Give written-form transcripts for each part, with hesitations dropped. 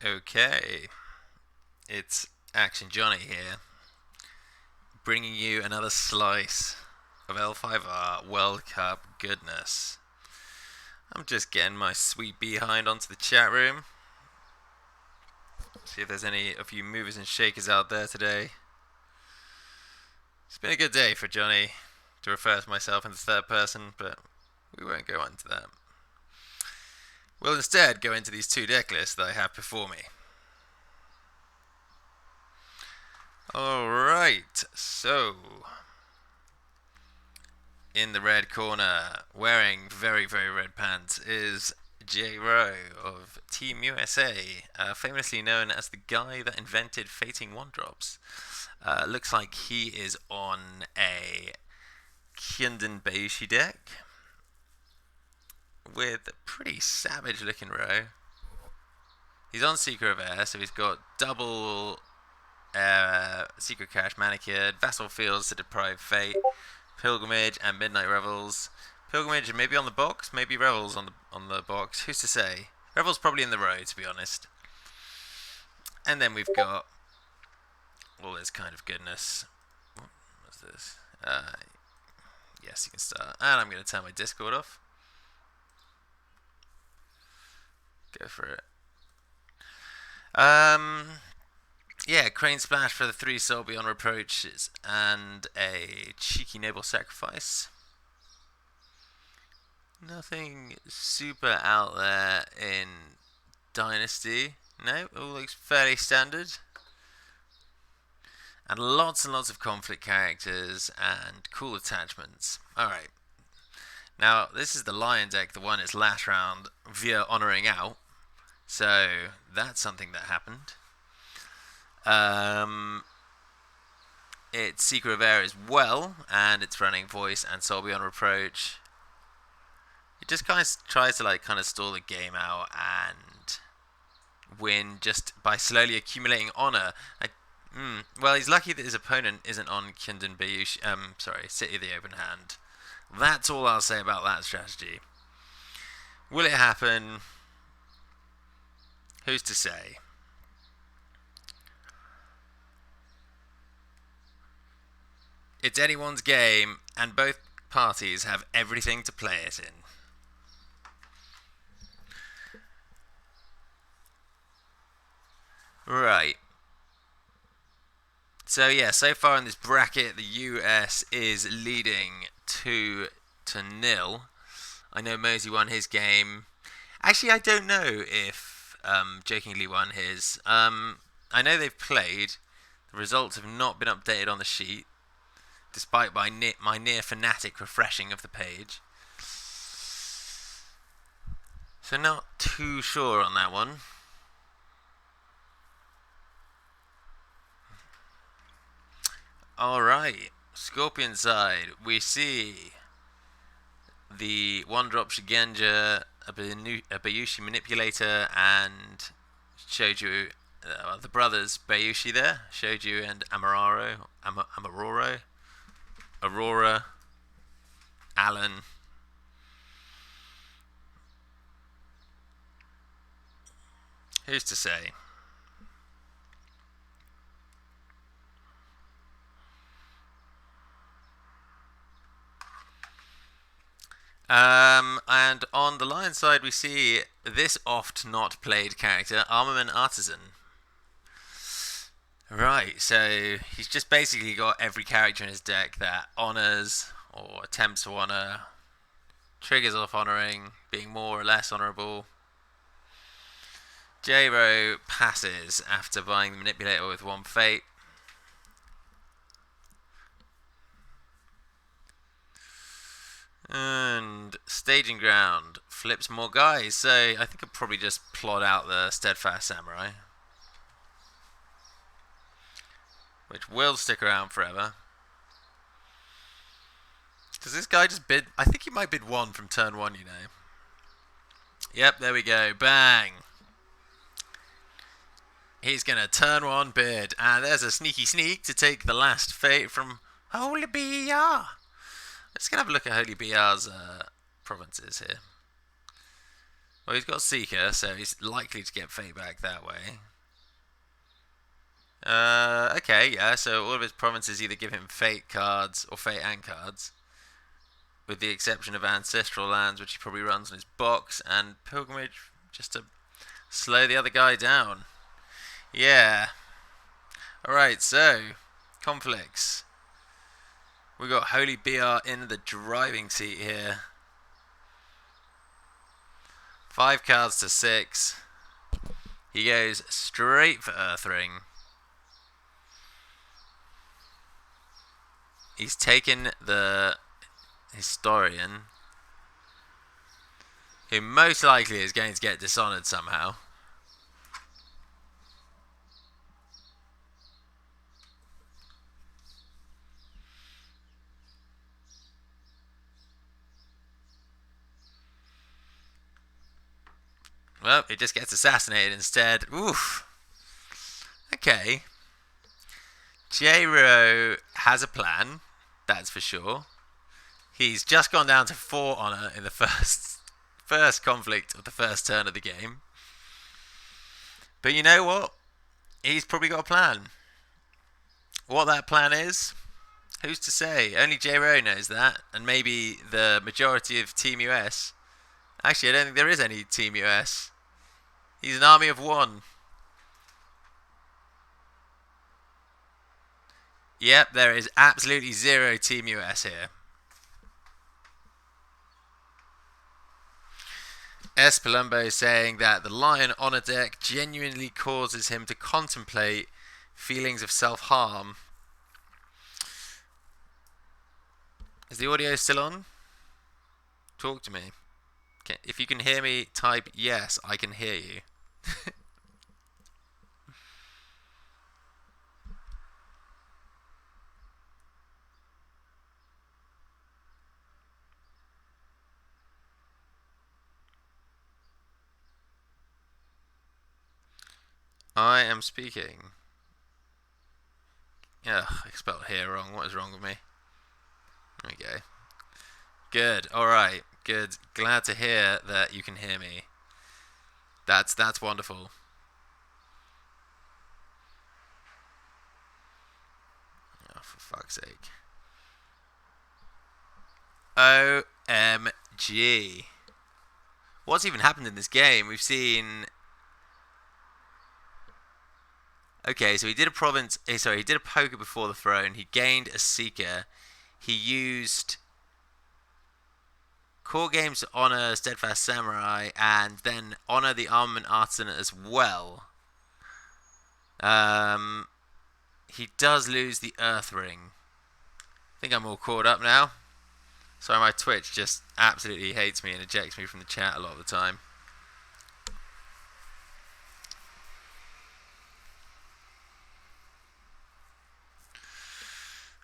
Okay, it's Action Johnny here, bringing you another slice of L5R World Cup goodness. I'm just getting my sweet behind onto the chat room. See if there's any of you movers and shakers out there today. It's been a good day for Johnny to refer to myself in the third person, but we won't go into that. We'll instead go into these two deck lists that I have before me. Alright, so in the red corner, wearing very, very red pants, is J Rowe of Team USA, famously known as the guy that invented Fating One Drops. Looks like he is on a Kynden Bayushi deck with a pretty savage looking row. He's on Seeker of Air, so he's got double Secret Cache Manicured, Vassal Fields to Deprive Fate, Pilgrimage, and Midnight Revels. Pilgrimage maybe on the box, maybe Revels on the box. Who's to say? Revels probably in the row, to be honest. And then we've got all this kind of goodness. What's this? Yes, you can start. And I'm going to turn my Discord off. Go for it. Yeah, Crane Splash for the 3 Soul Beyond Reproaches and a cheeky Noble Sacrifice. Nothing super out there in Dynasty. No, all looks fairly standard. And lots of conflict characters and cool attachments. Alright. Now, this is the Lion deck that won its last round via Honouring Out. So, that's something that happened. It's Secret of Air as well, and it's running Voice and Soul Beyond Reproach. It just kind of tries to kind of stall the game out and win just by slowly accumulating honor. Well, he's lucky that his opponent isn't on Kynden Bayushi. City of the Open Hand. That's all I'll say about that strategy. Will it happen? Who's to say? It's anyone's game, and both parties have everything to play it in. Right. So yeah, so far in this bracket, the US is leading 2-0. I know Mosey won his game. Actually, I don't know if Jokingly won his. I know they've played. The results have not been updated on the sheet, despite my near fanatic refreshing of the page. So not too sure on that one. Alright, Scorpion side, we see the one-drop Shigenja, a Bayushi Manipulator, and Shoju, the brothers Bayushi there, Shoju and Amaroro, Aurora, Alan. Who's to say? And on the Lion side, we see this oft not played character, Armament Artisan. Right, so he's just basically got every character in his deck that honors or attempts to honor, triggers off honoring, being more or less honorable. J-Rowe passes after buying the Manipulator with 1 Fate. And Staging Ground flips more guys, so I think I'll probably just plot out the Steadfast Samurai, which will stick around forever. Does this guy just bid? I think he might bid 1 from turn 1, you know. Yep, there we go. Bang! He's going to turn 1 bid, and there's a sneaky sneak to take the last Fate from Holy BR. Let's have a look at Holy BR's provinces here. Well, he's got Seeker, so he's likely to get Fate back that way. Okay, yeah, so all of his provinces either give him Fate cards or Fate and cards. With the exception of Ancestral Lands, which he probably runs on his box, and Pilgrimage, just to slow the other guy down. Yeah. Alright, so, conflicts. We got Holy BR in the driving seat here. 5 cards to 6. He goes straight for Earthring. He's taken the Historian, who most likely is going to get Dishonored somehow. Well, it just gets assassinated instead. Oof. Okay. J-Ro has a plan, that's for sure. He's just gone down to 4 honor in the first conflict of the first turn of the game. But you know what? He's probably got a plan. What that plan is, who's to say? Only J-Ro knows that, and maybe the majority of Team US. Actually, I don't think there is any Team US. He's an army of 1. Yep, there is absolutely 0 Team US here. S. Palumbo saying that the Lion Honor deck genuinely causes him to contemplate feelings of self-harm. Is the audio still on? Talk to me. If you can hear me, type yes, I can hear you. I am speaking. Ugh, I spelled here wrong. What is wrong with me? There we go. Good. Alright. Good. Glad to hear that you can hear me. That's wonderful. Oh, for fuck's sake. OMG. What's even happened in this game? We've seen... Okay, so he did a province... Sorry, he did a poker before the throne. He gained a Seeker. He used Core Games to honor Steadfast Samurai and then honor the Armament Artisan as well. He does lose the Earth Ring. I think I'm all caught up now. Sorry, my Twitch just absolutely hates me and ejects me from the chat a lot of the time.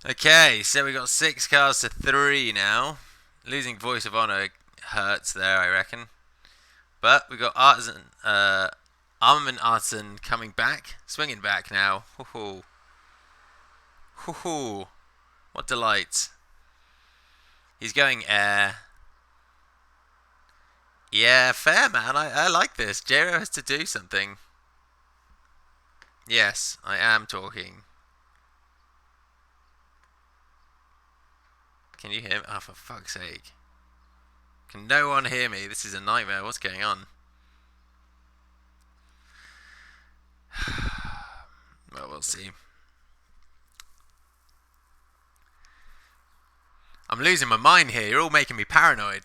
Okay, so we got 6 cards to 3 now. Losing Voice of Honor hurts there, I reckon. But we got Artisan, Armament Artisan coming back, swinging back now. Hoo-hoo. Hoo-hoo. What delight. He's going air. Yeah, fair, man. I like this. J-Ro has to do something. Yes, I am talking. Can you hear me? Oh, for fuck's sake. Can no one hear me? This is a nightmare. What's going on? Well, we'll see. I'm losing my mind here. You're all making me paranoid.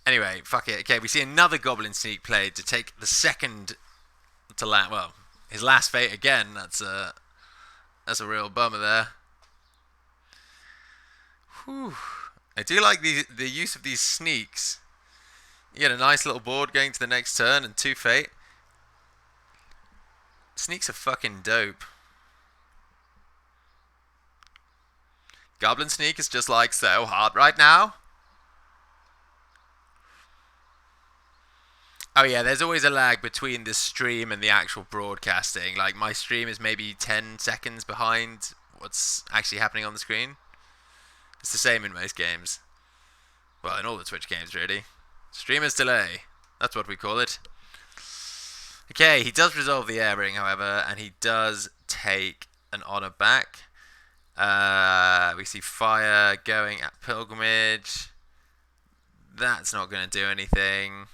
Anyway, fuck it. Okay, we see another Goblin Sneak played to take the second to land. Well, his last fate again. That's a real bummer there. Whew. I do like the use of these sneaks. You get a nice little board going to the next turn and 2 fate. Sneaks are fucking dope. Goblin Sneak is just like so hard right now. Oh yeah, there's always a lag between the stream and the actual broadcasting. Like my stream is maybe 10 seconds behind what's actually happening on the screen. It's the same in most games. Well, in all the Twitch games, really. Streamer's delay. That's what we call it. Okay, he does resolve the air ring, however, and he does take an honor back. We see fire going at Pilgrimage. That's not going to do anything.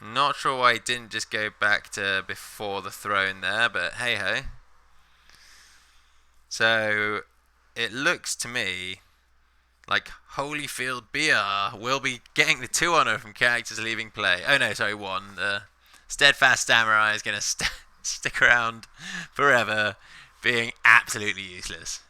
Not sure why he didn't just go back to before the throne there, but hey ho. So it looks to me like Holyfield BR will be getting the 2 honor from characters leaving play. Oh no, sorry, 1. The Steadfast Samurai is going to stick around forever, being absolutely useless.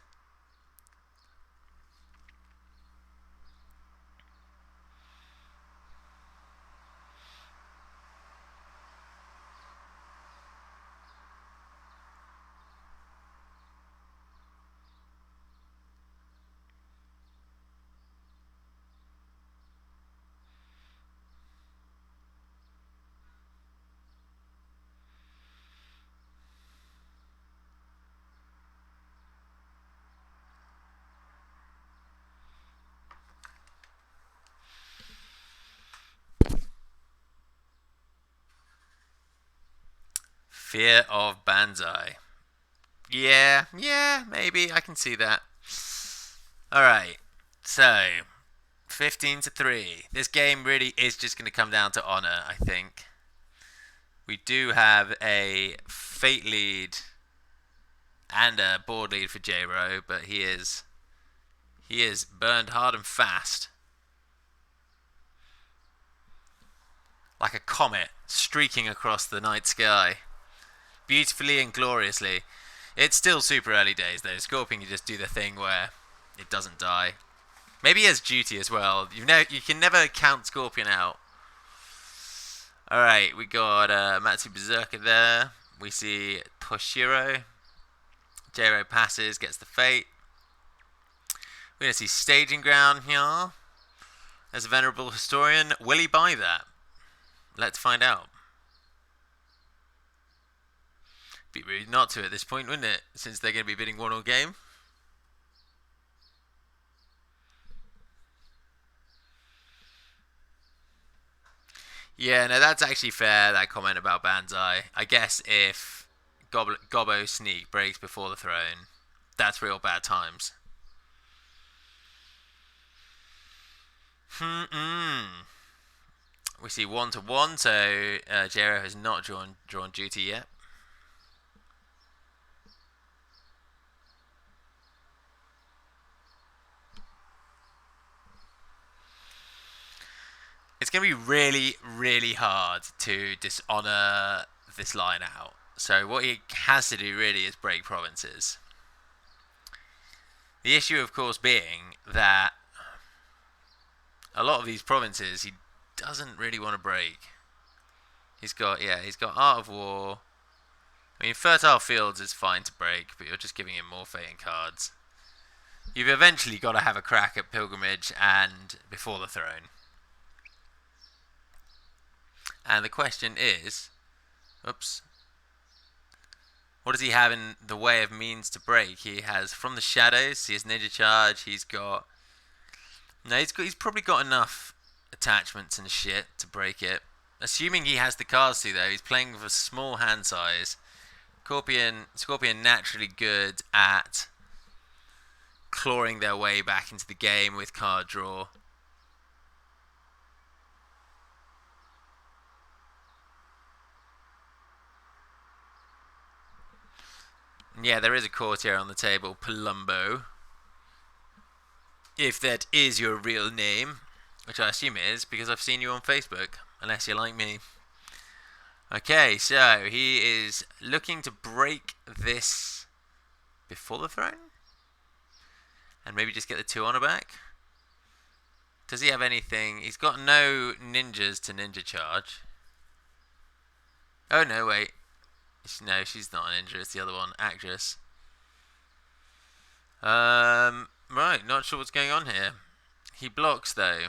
Fear of Banzai. Yeah, maybe I can see that. Alright, so 15-3. This game really is just going to come down to honor, I think. We do have a fate lead and a board lead for J-Ro, but he is burned hard and fast. Like a comet streaking across the night sky. Beautifully and gloriously. It's still super early days though. Scorpion can just do the thing where it doesn't die. Maybe he has duty as well. You can never count Scorpion out. Alright, we got Matsu Berserker there. We see Toshiro. J-Ro passes, gets the fate. We're going to see Staging Ground here. As a Venerable Historian, will he buy that? Let's find out. Be rude not to at this point, wouldn't it? Since they're going to be bidding 1 all game. Yeah, no, that's actually fair, that comment about Banzai. I guess if Gobbo Sneak breaks before the throne, that's real bad times. We see 1-1, so J-Ro has not drawn duty yet. It's going to be really, really hard to dishonor this line out. So what he has to do really is break provinces. The issue, of course, being that a lot of these provinces he doesn't really want to break. He's got Art of War. I mean, Fertile Fields is fine to break, but you're just giving him more Phaeton cards. You've eventually got to have a crack at Pilgrimage and Before the Throne. And the question is, oops, what does he have in the way of means to break? He has From the Shadows, he has Ninja Charge, he's probably got enough attachments and shit to break it. Assuming he has the cards to, though, he's playing with a small hand size. Scorpion naturally good at clawing their way back into the game with card draw. Yeah, there is a courtier on the table, Palumbo. If that is your real name, which I assume it is because I've seen you on Facebook, unless you're like me. Okay, so he is looking to break this Before the Throne? And maybe just get the 2 honor back? Does he have anything? He's got no ninjas to ninja charge. Oh no, wait. No, she's not a ninja, it's the other one, Actress. Right, not sure what's going on here. He blocks though.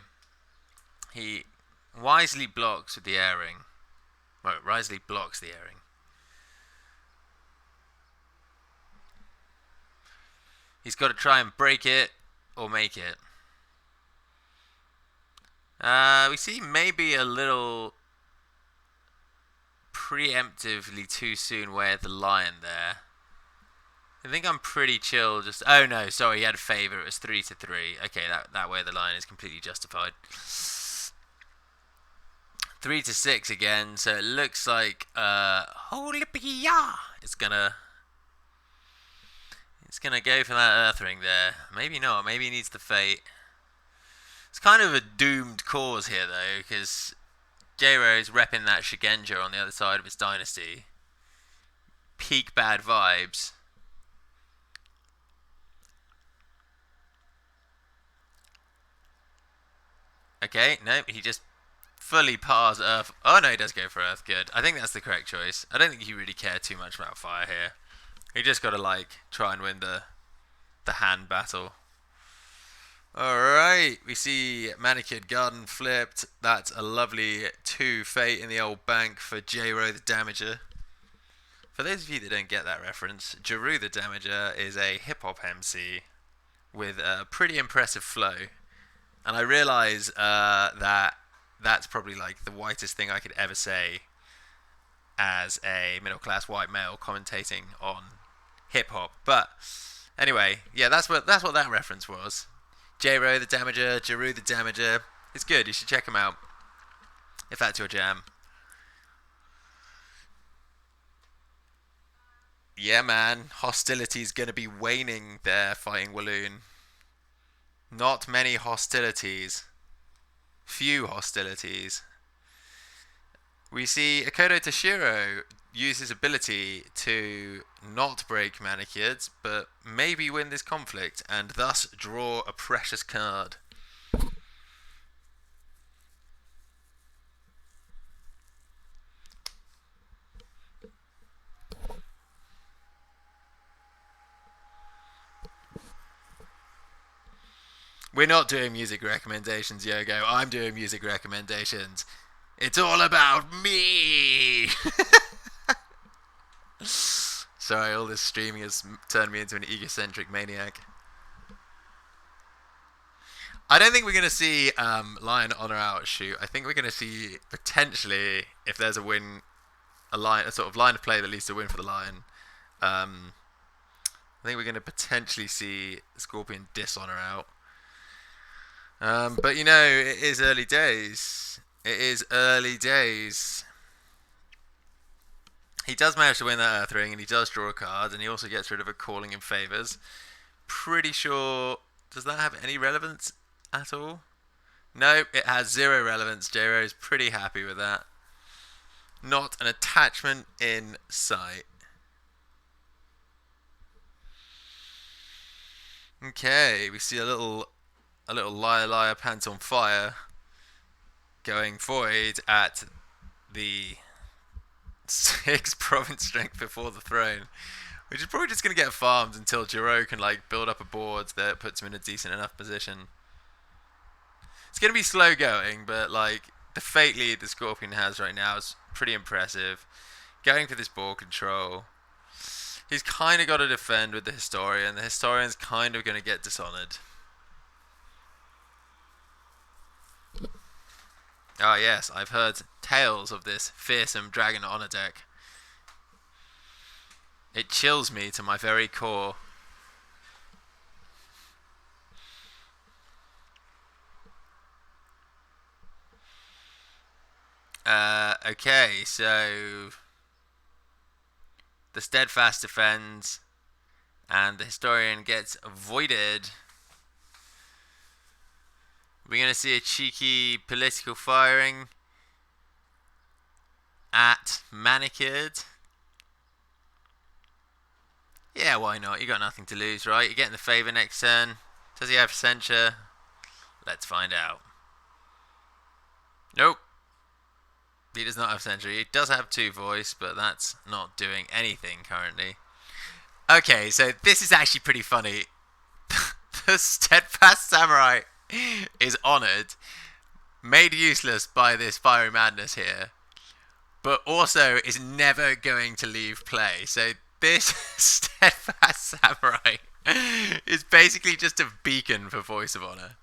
He wisely blocks with the airing. Right, wisely blocks the airing. He's got to try and break it or make it. We see maybe a little preemptively too soon way of the lion there. I think I'm pretty chill. Just oh no, sorry, he had a favour. It was 3-3. Okay, that way the line is completely justified. 3-6 again. So it looks like holy yeah, it's gonna go for that earth ring there. Maybe not. Maybe he needs the fate. It's kind of a doomed cause here though, because J-Rose repping that Shigenja on the other side of his dynasty. Peak bad vibes. Okay, no, he just fully pars Earth. Oh no, he does go for Earth. Good. I think that's the correct choice. I don't think he really cared too much about Fire here. He just got to like try and win the hand battle. Alright, we see Manikid Garden flipped. That's a lovely 2 fate in the old bank for J-Ro the Damager. For those of you that don't get that reference, Jeru the Damager is a hip hop MC with a pretty impressive flow. And I realise that that's probably like the whitest thing I could ever say as a middle class white male commentating on hip hop. But anyway, yeah, that's what that reference was. J-Ro the Damager, Jeru the Damager. It's good, you should check him out if that's your jam. Yeah, man, hostility's gonna be waning there fighting Walloon. Not many hostilities. Few hostilities. We see Akodo Toshiro use his ability to not break Manikids, but maybe win this conflict and thus draw a precious card. We're not doing music recommendations, Yogo. I'm doing music recommendations. It's all about me! Sorry, all this streaming has turned me into an egocentric maniac. I don't think we're going to see Lion honor out shoot. I think we're going to see potentially, if there's a win, a sort of line of play that leads to a win for the Lion. I think we're going to potentially see Scorpion dishonor out. But you know, it is early days. It is early days. He does manage to win that Earth Ring, and he does draw a card, and he also gets rid of a Calling in Favours. Pretty sure... Does that have any relevance at all? No, it has 0 relevance. J-Ro is pretty happy with that. Not an attachment in sight. Okay, we see a little Liar Liar Pants on Fire going void at the 6 province strength before the throne, which is probably just going to get farmed until Jiro can like build up a board that puts him in a decent enough position. It's going to be slow going, but like the fate lead the Scorpion has right now is pretty impressive. Going for this ball control. He's kind of got to defend with the Historian. The Historian's kind of going to get dishonored. Ah yes, I've heard tales of this fearsome Dragon Honor deck. It chills me to my very core. Okay, so the Steadfast defends, and the Historian gets voided. We're going to see a cheeky political firing at Manikid. Yeah, why not? You got nothing to lose, right? You're getting the favour next turn. Does he have censure? Let's find out. Nope. He does not have censure. He does have 2 voice, but that's not doing anything currently. Okay, so this is actually pretty funny. The Steadfast Samurai is honoured, made useless by this Fiery Madness here, but also is never going to leave play. So this Steadfast Samurai is basically just a beacon for Voice of Honor.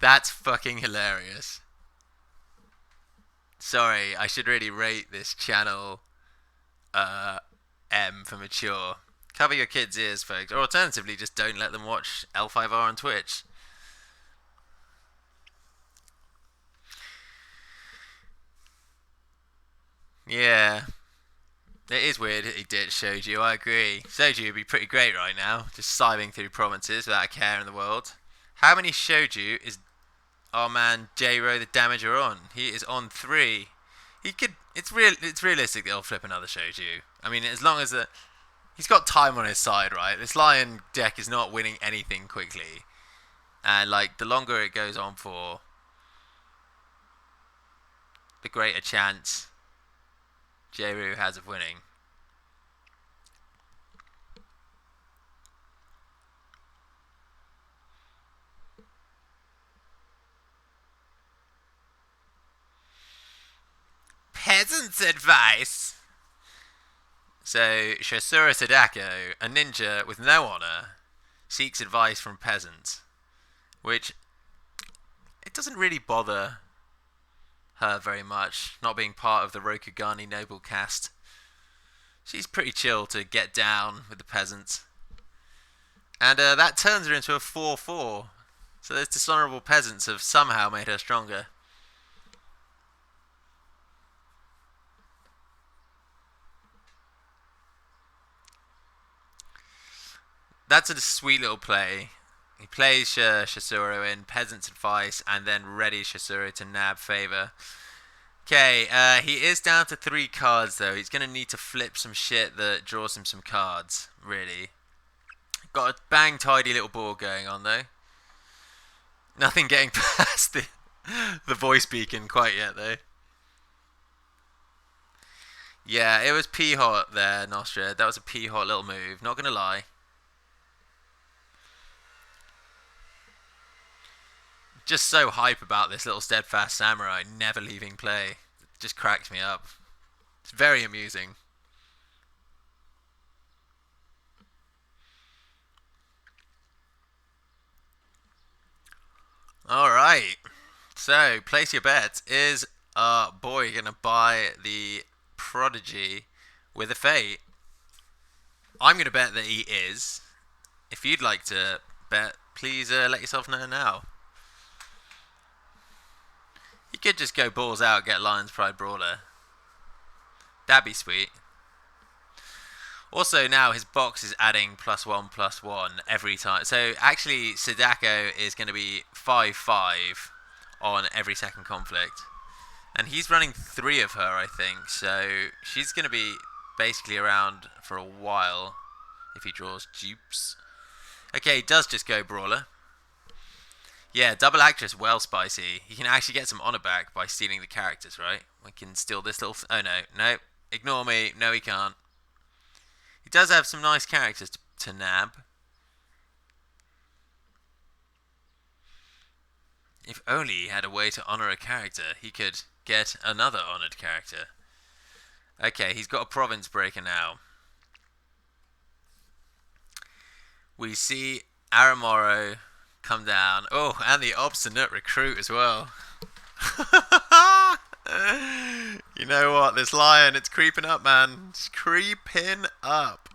That's fucking hilarious. Sorry, I should really rate this channel uh, M for mature. Cover your kids' ears, folks. Or alternatively, just don't let them watch L5R on Twitch. Yeah. It is weird that he did Shoju, I agree. Shoju would be pretty great right now, just scything through provinces without a care in the world. How many Shoju is our man J-Ro the Damager on? He is on 3. He could. It's realistic that he'll flip another Shoju. I mean, as long as he's got time on his side, right? This Lion deck is not winning anything quickly, and like the longer it goes on for, the greater chance J-Ro has of winning. Peasant's advice. So, Shosuro Sadako, a ninja with no honor, seeks advice from peasants, which it doesn't really bother her very much, not being part of the Rokugani noble caste. She's pretty chill to get down with the peasants. And that turns her into a 4-4. So those dishonorable peasants have somehow made her stronger. That's a sweet little play. He plays Shosuro in Peasant's Advice and then readies Shosuro to nab favor. Okay, he is down to 3 cards though. He's going to need to flip some shit that draws him some cards, really. Got a bang tidy little board going on though. Nothing getting past the voice beacon quite yet though. Yeah, it was pee-hot there, Nostra. That was a pee-hot little move, not going to lie. Just so hype about this little steadfast samurai never leaving play. It just cracked me up. It's very amusing. Alright. So, place your bets. Is our boy going to buy the Prodigy with a Fate? I'm going to bet that he is. If you'd like to bet, please let yourself know now. You could just go balls out, get Lion's Pride Brawler. That'd be sweet. Also, now his box is adding +1/+1 every time. So actually, Sadako is going to be 5/5 on every second conflict. And he's running 3 of her, I think. So she's going to be basically around for a while if he draws dupes. Okay, he does just go Brawler. Yeah, double actress, well spicy. You can actually get some honor back by stealing the characters, right? We can steal this little... oh, no. Ignore me. No, he can't. He does have some nice characters to nab. If only he had a way to honor a character, he could get another honored character. Okay, he's got a province breaker now. We see Aramoro come down. Oh, and the obstinate recruit as well. You know what? This lion, it's creeping up, man. It's creeping up.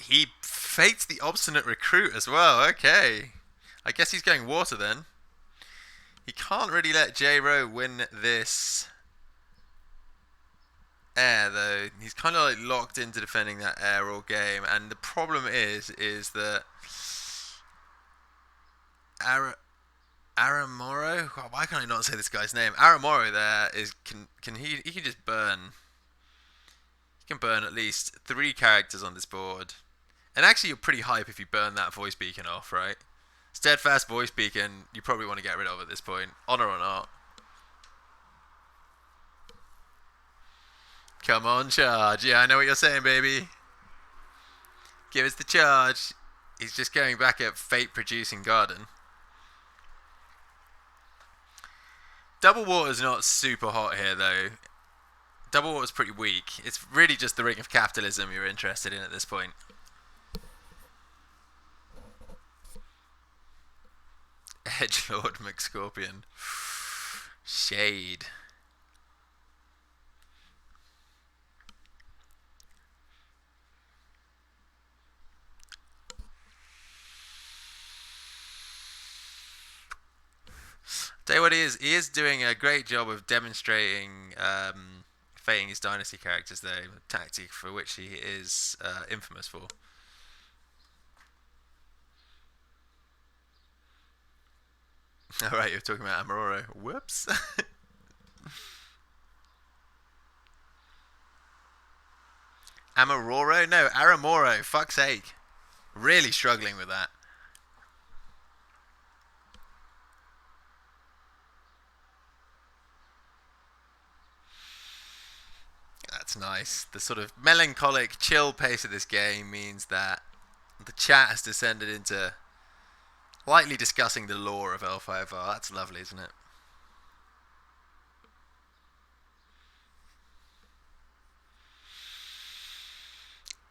He fates the obstinate recruit as well. Okay. I guess he's going water then. He can't really let J-Ro win this air though. He's kind of like locked into defending that air all game. And the problem is that Aramoro? God, why can't I not say this guy's name? Aramoro there is he can just burn. He can burn at least 3 characters on this board. And actually, you're pretty hype if you burn that voice beacon off, right? Steadfast voice beacon, you probably want to get rid of at this point. Honor or not. Come on, charge. Yeah, I know what you're saying, baby. Give us the charge. He's just going back at Fate Producing Garden. Double Water's not super hot here, though. Double Water's pretty weak. It's really just the Ring of Capitalism you're interested in at this point. Edgelord McScorpion. Shade. Tell you what, he is doing a great job of demonstrating fating his dynasty characters, though, a tactic for which he is infamous for. Alright, you're talking about Amaroro. Whoops. Amaroro? No, Aramoro. Fuck's sake. Really struggling with that. That's nice. The sort of melancholic, chill pace of this game means that the chat has descended into lightly discussing the lore of L5R. That's lovely, isn't it?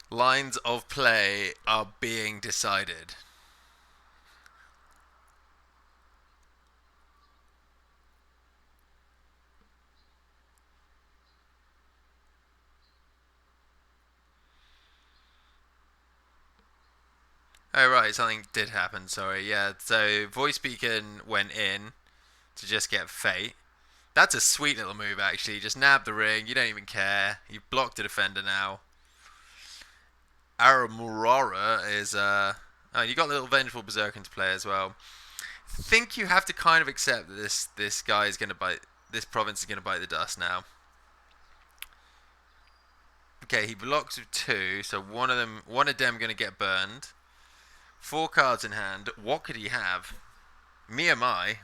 Lines of play are being decided. Oh right, something did happen, sorry. Yeah, so Voice Beacon went in to just get Fate. That's a sweet little move, actually. Just nab the ring, you don't even care. You've blocked a defender now. Aramurara is, oh, you got the little Vengeful Berserker into play as well. I think you have to kind of accept that this guy is going to bite, this province is going to bite the dust now. Okay, he blocks with 2, so one of them going to get burned. 4 cards in hand. What could he have? Miyamai.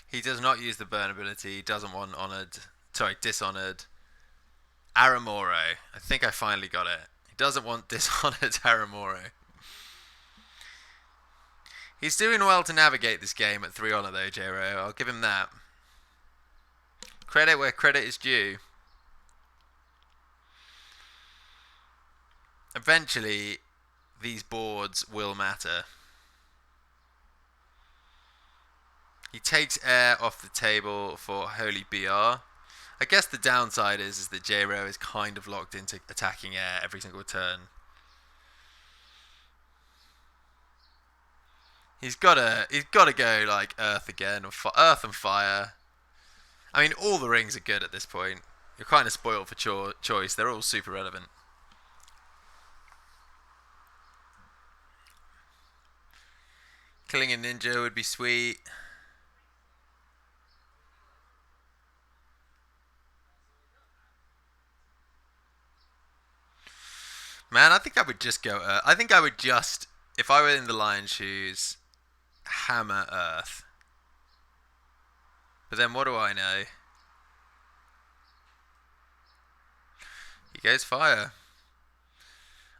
He does not use the burn ability. He doesn't want Dishonored. Aramoro. I think I finally got it. He doesn't want Dishonored Aramoro. He's doing well to navigate this game at 3 honor though, J-Ro. I'll give him that. Credit where credit is due. Eventually, these boards will matter. He takes air off the table for Holy BR. I guess the downside is that J-Ro is kind of locked into attacking air every single turn. He's gotta go like Earth again, or Earth and Fire. I mean, all the rings are good at this point. You're kind of spoiled for choice. They're all super relevant. Killing a ninja would be sweet. Man, I think I would just go Earth. I think I would just, if I were in the Lion shoes, hammer Earth. But then what do I know? He goes Fire.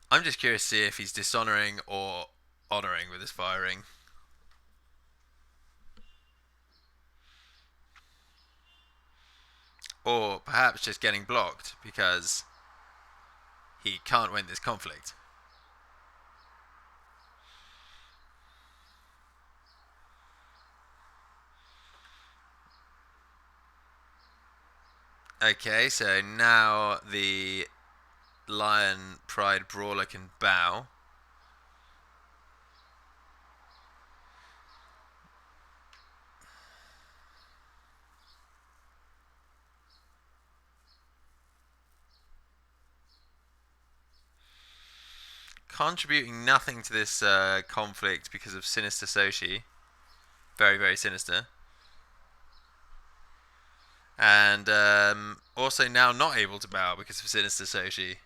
I'm just curious to see if he's dishonoring or honoring with his firing. Or perhaps just getting blocked because he can't win this conflict. Okay, so now the Lion Pride Brawler can bow. Contributing nothing to this conflict because of Sinister Soshi. Very, very sinister. And also now not able to bow because of Sinister Soshi.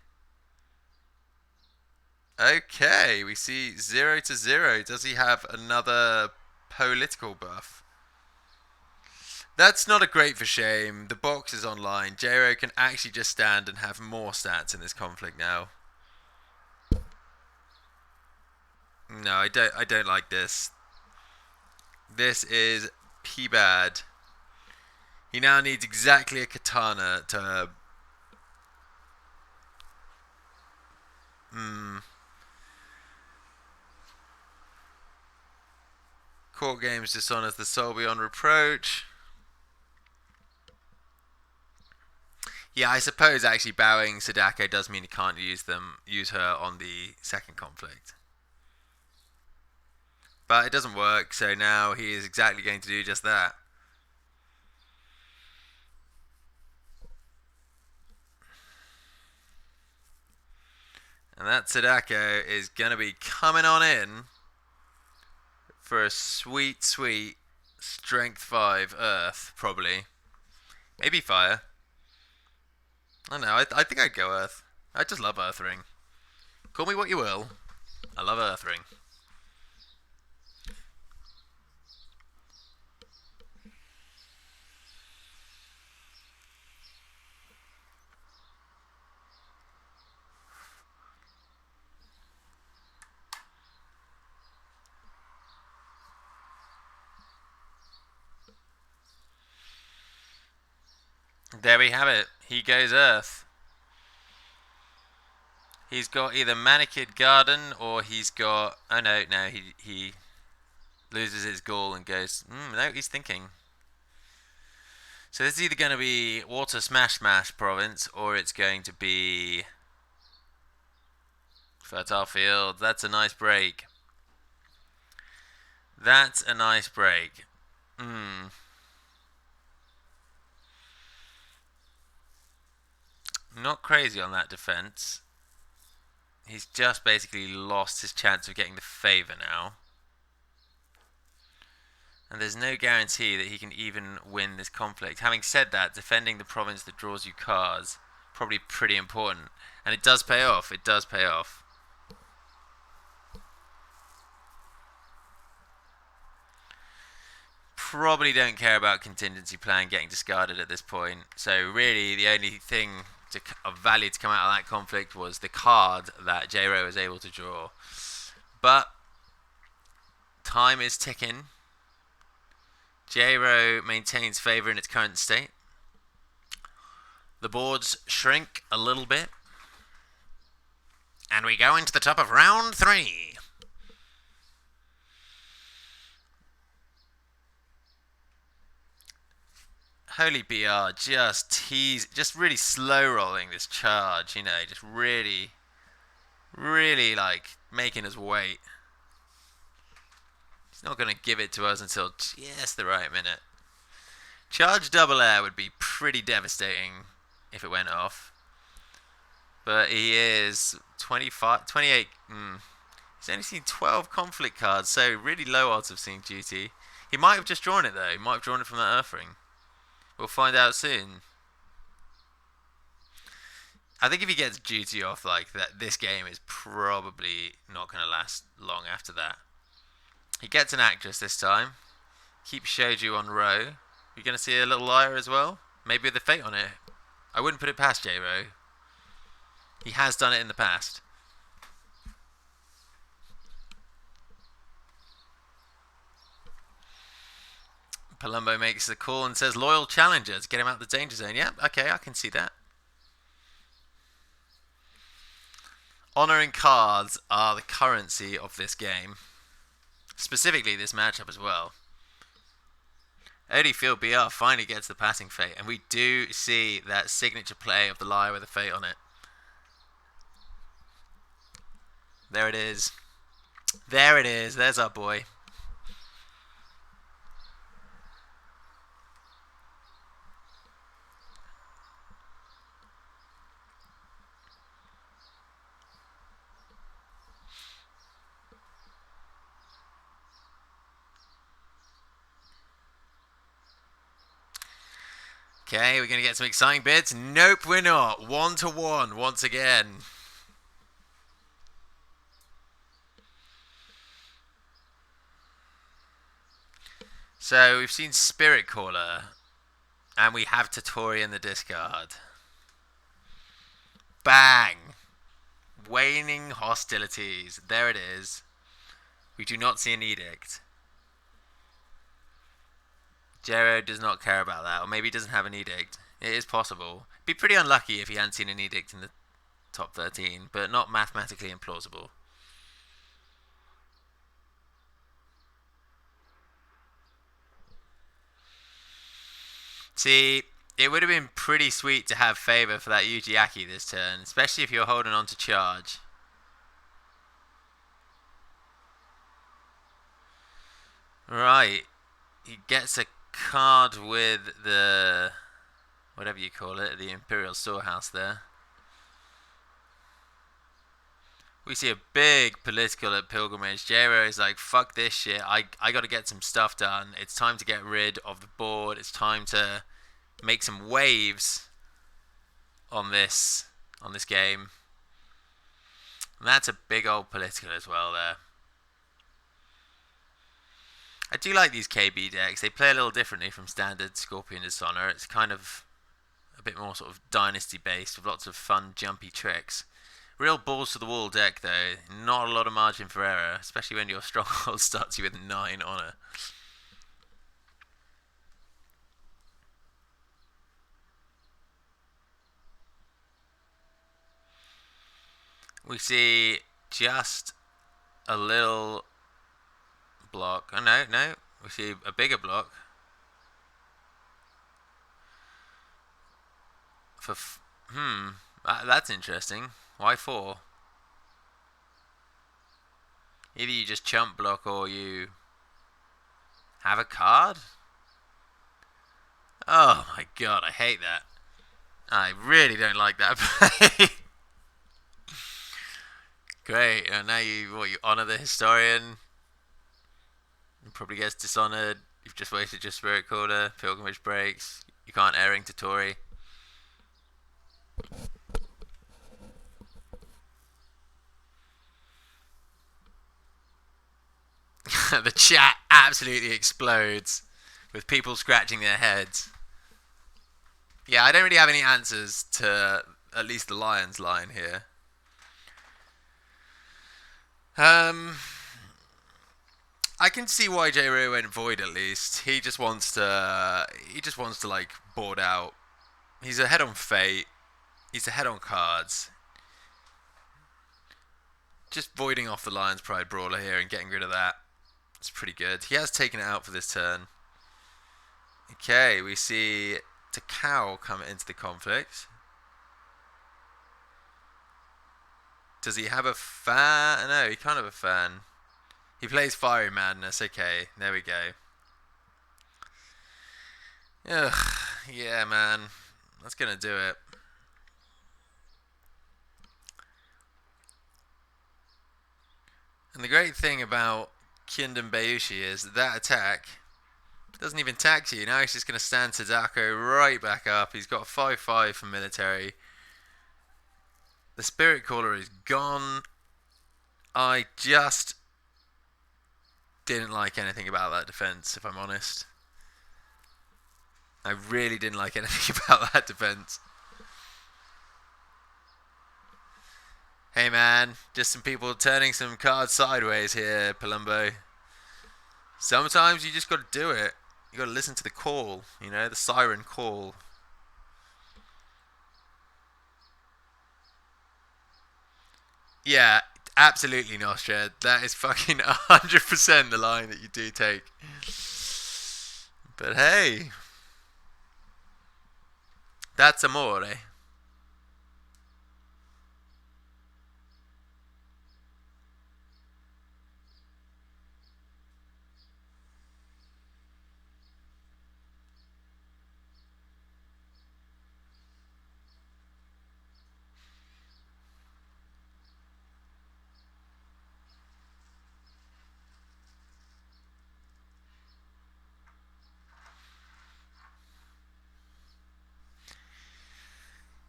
Okay, we see 0 to 0. Does he have another political buff? That's not a great for shame. The box is online. J-Ro can actually just stand and have more stats in this conflict now. No, I don't like this. This is P-bad. He now needs exactly a katana to... Court games dishonors the soul beyond reproach. Yeah, I suppose actually bowing Sadako does mean he can't use her on the second conflict. But it doesn't work, so now he is exactly going to do just that. And that Sadako is going to be coming on in for a sweet, sweet Strength 5 Earth, probably. Maybe Fire. I don't know, I think I'd go Earth. I just love Earth Ring. Call me what you will. I love Earth Ring. There we have it. He goes Earth. He's got either Manicured Garden or he's got... Oh no, he loses his gall and goes... no, he's thinking. So this is either going to be Water Smash Smash Province or it's going to be... Fertile Field. That's a nice break. That's a nice break. Not crazy on that defense. He's just basically lost his chance of getting the favor now. And there's no guarantee that he can even win this conflict. Having said that, defending the province that draws you cards, probably pretty important. And it does pay off. It does pay off. Probably don't care about contingency plan getting discarded at this point. So really, the only thing of value to come out of that conflict was the card that J-Ro was able to draw. But time is ticking. J-Ro maintains favour in its current state. The boards shrink a little bit. And we go into the top of round 3. Holy BR, just really slow rolling this charge, you know, just really like making us wait. He's not going to give it to us until just the right minute. Charge double air would be pretty devastating if it went off. But he is 28. He's only seen 12 conflict cards, so really low odds of seeing duty. He might have just drawn it though. He might have drawn it from that Earth Ring. We'll find out soon. I think if he gets duty off like that, this game is probably not going to last long after that. He gets an actress this time. Keep Shoju on row. You're going to see a little liar as well? Maybe with the fate on it. I wouldn't put it past J-Ro. He has done it in the past. Palumbo makes the call and says loyal challenger to get him out of the danger zone. Yeah, okay, I can see that. Honor and cards are the currency of this game. Specifically this matchup as well. Field BR finally gets the passing fate, and we do see that signature play of the liar with the fate on it. There it is. There it is. There's our boy. Okay, we're going to get some exciting bits. Nope, we're not. 1-1 once again. So we've seen Spirit Caller, and we have Totori in the discard. Bang! Waning hostilities. There it is. We do not see an edict. Jero does not care about that, or maybe he doesn't have an edict. It is possible. Be pretty unlucky if he hadn't seen an edict in the top 13, but not mathematically implausible. See, it would have been pretty sweet to have favor for that Yujiaki this turn, especially if you're holding on to charge. Right. He gets a card with the whatever you call it, the Imperial Storehouse there. We see a big political at Pilgrimage. Jero is like, fuck this shit. I got to get some stuff done. It's time to get rid of the board. It's time to make some waves on this game. And that's a big old political as well there. I do like these KB decks. They play a little differently from standard Scorpion Dishonor. It's kind of a bit more sort of dynasty based with lots of fun jumpy tricks. Real balls to the wall deck though. Not a lot of margin for error, especially when your stronghold starts you with 9 honor. We see just a little block. Oh no. We see a bigger block. For that's interesting. Why 4? Either you just chump block or you have a card? Oh my god, I hate that. I really don't like that play. Great, and now you honour the Historian. He probably gets dishonoured. You've just wasted your Spirit Caller. Pilgrimage breaks. You can't airing Totori. The chat absolutely explodes with people scratching their heads. Yeah, I don't really have any answers to at least the Lions line here. I can see why Jero went void at least. He just wants to like board out. He's ahead on fate. He's ahead on cards. Just voiding off the Lion's Pride Brawler here and getting rid of that. It's pretty good. He has taken it out for this turn. Okay, we see Takao come into the conflict. Does he have a fan? No, he can't have a fan. He plays Fiery Madness. Okay, there we go. Ugh, yeah, man. That's gonna do it. And the great thing about Kynden Bayushi is that attack doesn't even tax you. Now he's just going to stand Tadako right back up. He's got a 5-5 for military. The Spirit Caller is gone. I just didn't like anything about that defense, if I'm honest. I really didn't like anything about that defense. Hey man, just some people turning some cards sideways here, Palumbo. Sometimes you just got to do it. You got to listen to the call, you know, the siren call. Yeah, absolutely, Nostra. That is fucking 100% the line that you do take. But hey, that's amore.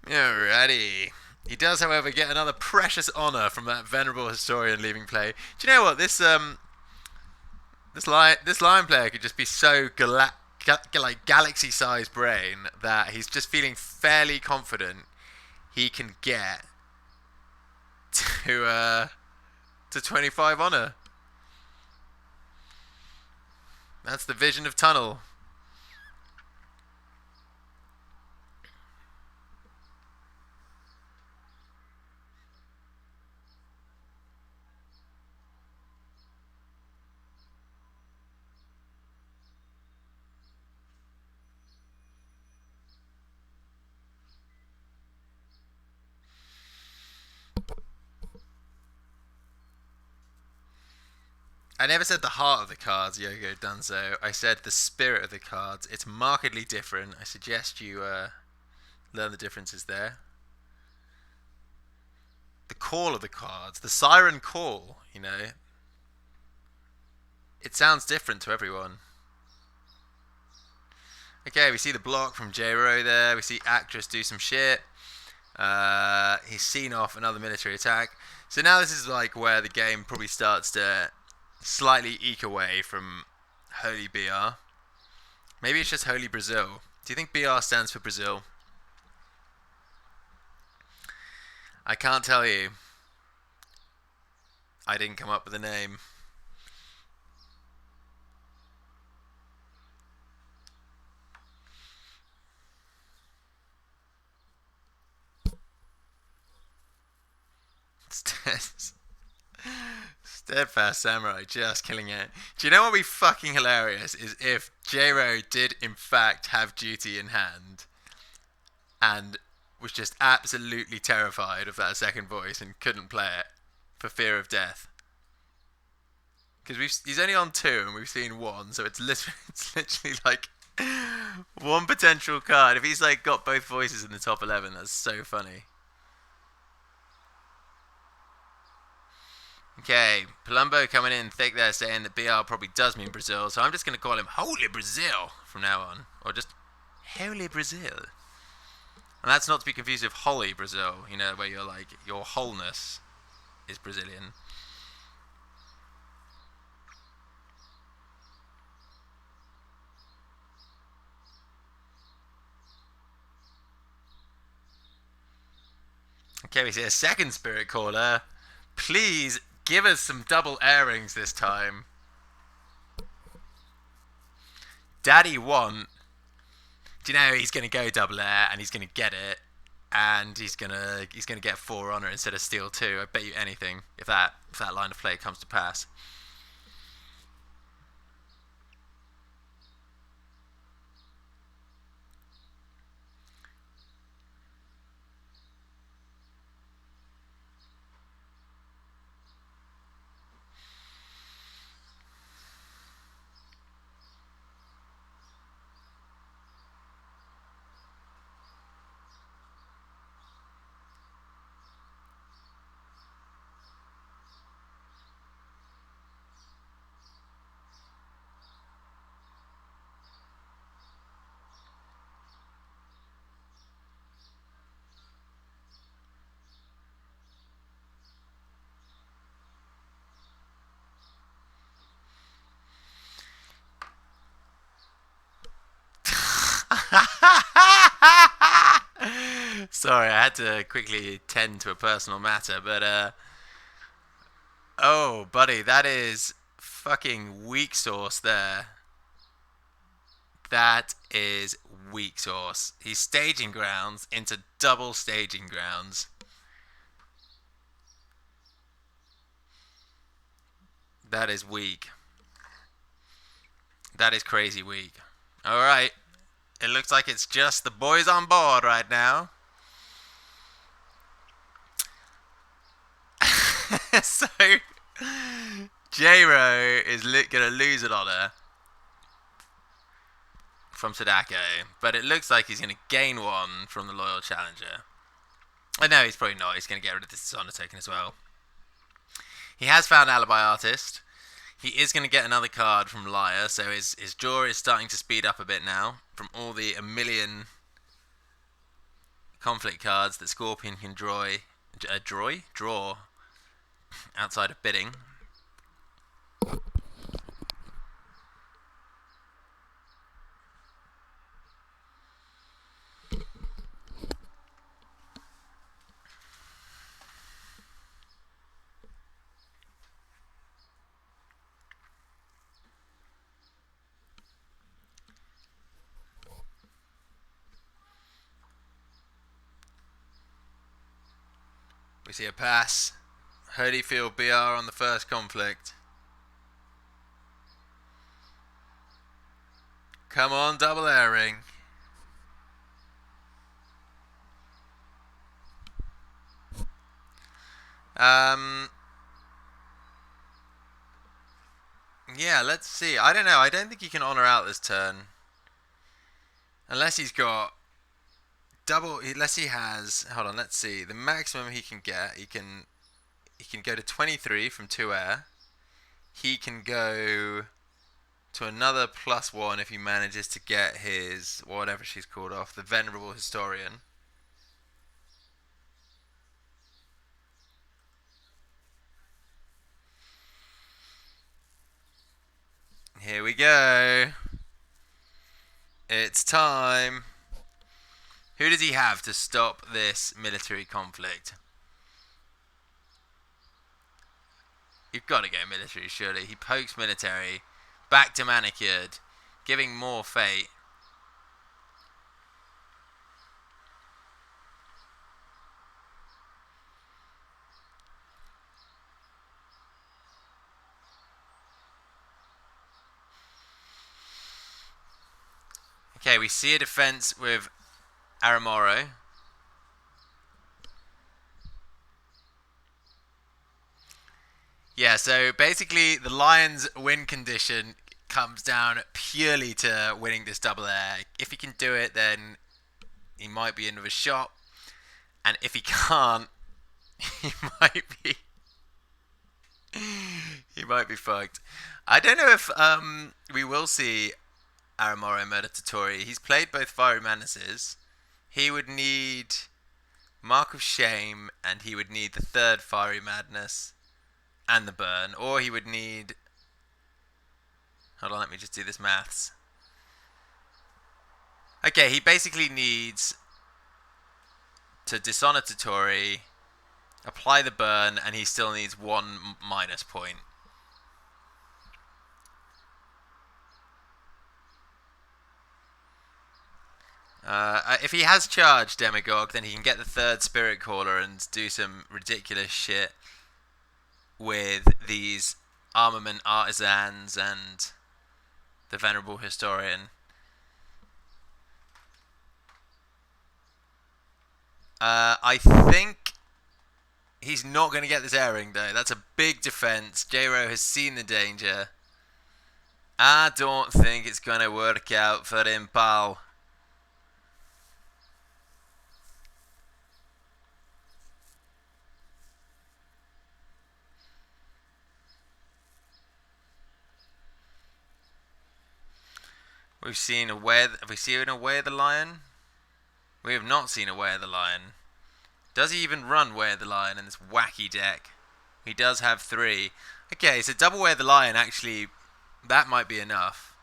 Alrighty. He does, however, get another precious honour from that venerable historian leaving play. Do you know what? This This lion player could just be so like galaxy-sized brain that he's just feeling fairly confident he can get to 25 honor. That's the vision of Tunnel. I never said the heart of the cards, Yogo Dunzo. I said the spirit of the cards. It's markedly different. I suggest you learn the differences there. The call of the cards, the siren call, you know, it sounds different to everyone. Okay, we see the block from J-Ro there. We see Actress do some shit. He's seen off another military attack. So now this is like where the game probably starts to slightly eke away from Holy BR. Maybe it's just Holy Brazil. Do you think BR stands for Brazil? I can't tell you. I didn't come up with a name. Steadfast Samurai just killing it. Do you know what would be fucking hilarious is if J-Ro did in fact have duty in hand and was just absolutely terrified of that second voice and couldn't play it for fear of death. Because he's only on 2 and we've seen 1, so it's literally like one potential card. If he's like got both voices in the top 11, that's so funny. Okay, Palumbo coming in thick there saying that BR probably does mean Brazil, so I'm just going to call him Holy Brazil from now on. Or just Holy Brazil. And that's not to be confused with Holy Brazil, you know, where you're like, your wholeness is Brazilian. Okay, we see a second spirit caller. Please give us some double airings this time. Daddy Want. Do you know he's going to go double air and he's going to get it, and he's going to get 4 honor instead of steal 2. I bet you anything if that line of play comes to pass. Sorry, I had to quickly tend to a personal matter, but oh, buddy, that is fucking weak sauce there. That is weak sauce. He's staging grounds into double staging grounds. That is weak. That is crazy weak. Alright. It looks like it's just the boys on board right now. So, J-Ro is gonna lose an honor from Sadako, but it looks like he's gonna gain 1 from the Loyal Challenger. No, he's probably not. He's gonna get rid of this honor token as well. He has found Alibi Artist. He is going to get another card from Liar, so his draw is starting to speed up a bit now from all the a million conflict cards that Scorpion can draw outside of bidding. We see a pass. Holyfield BR on the first conflict. Come on, double airing. Yeah, let's see. I don't know. I don't think he can honor out this turn. Unless he's got double, unless he has, hold on, let's see. The maximum he can get, he can go to 23 from 2 air. He can go to another +1 if he manages to get his, whatever she's called off, the Venerable Historian. Here we go. It's time. Who does he have to stop this military conflict? You've got to go military, surely. He pokes military. Back to manicured. Giving more fate. Okay, we see a defense with Aramoro. Yeah, so basically the Lions' win condition comes down purely to winning this double air. If he can do it, then he might be in with a shot. And if he can't, he might be... he might be fucked. I don't know if we will see Aramoro Murder Totori. He's played both Fiery Madnesses. He would need Mark of Shame, and he would need the third Fiery Madness and the burn, or he would need... Hold on, let me just do this maths. Okay, he basically needs to dishonor Totori, apply the burn, and he still needs 1 minus point. If he has charged Demagogue, then he can get the third Spirit Caller and do some ridiculous shit with these armament artisans and the Venerable Historian. I think he's not going to get this airing, though. That's a big defense. J-Ro has seen the danger. I don't think it's going to work out for him, pal. We've seen have we seen Way of the Lion? We have not seen Way of the Lion. Does he even run Way of the Lion in this wacky deck? He does have 3. Okay, so double Way of the Lion, actually, that might be enough.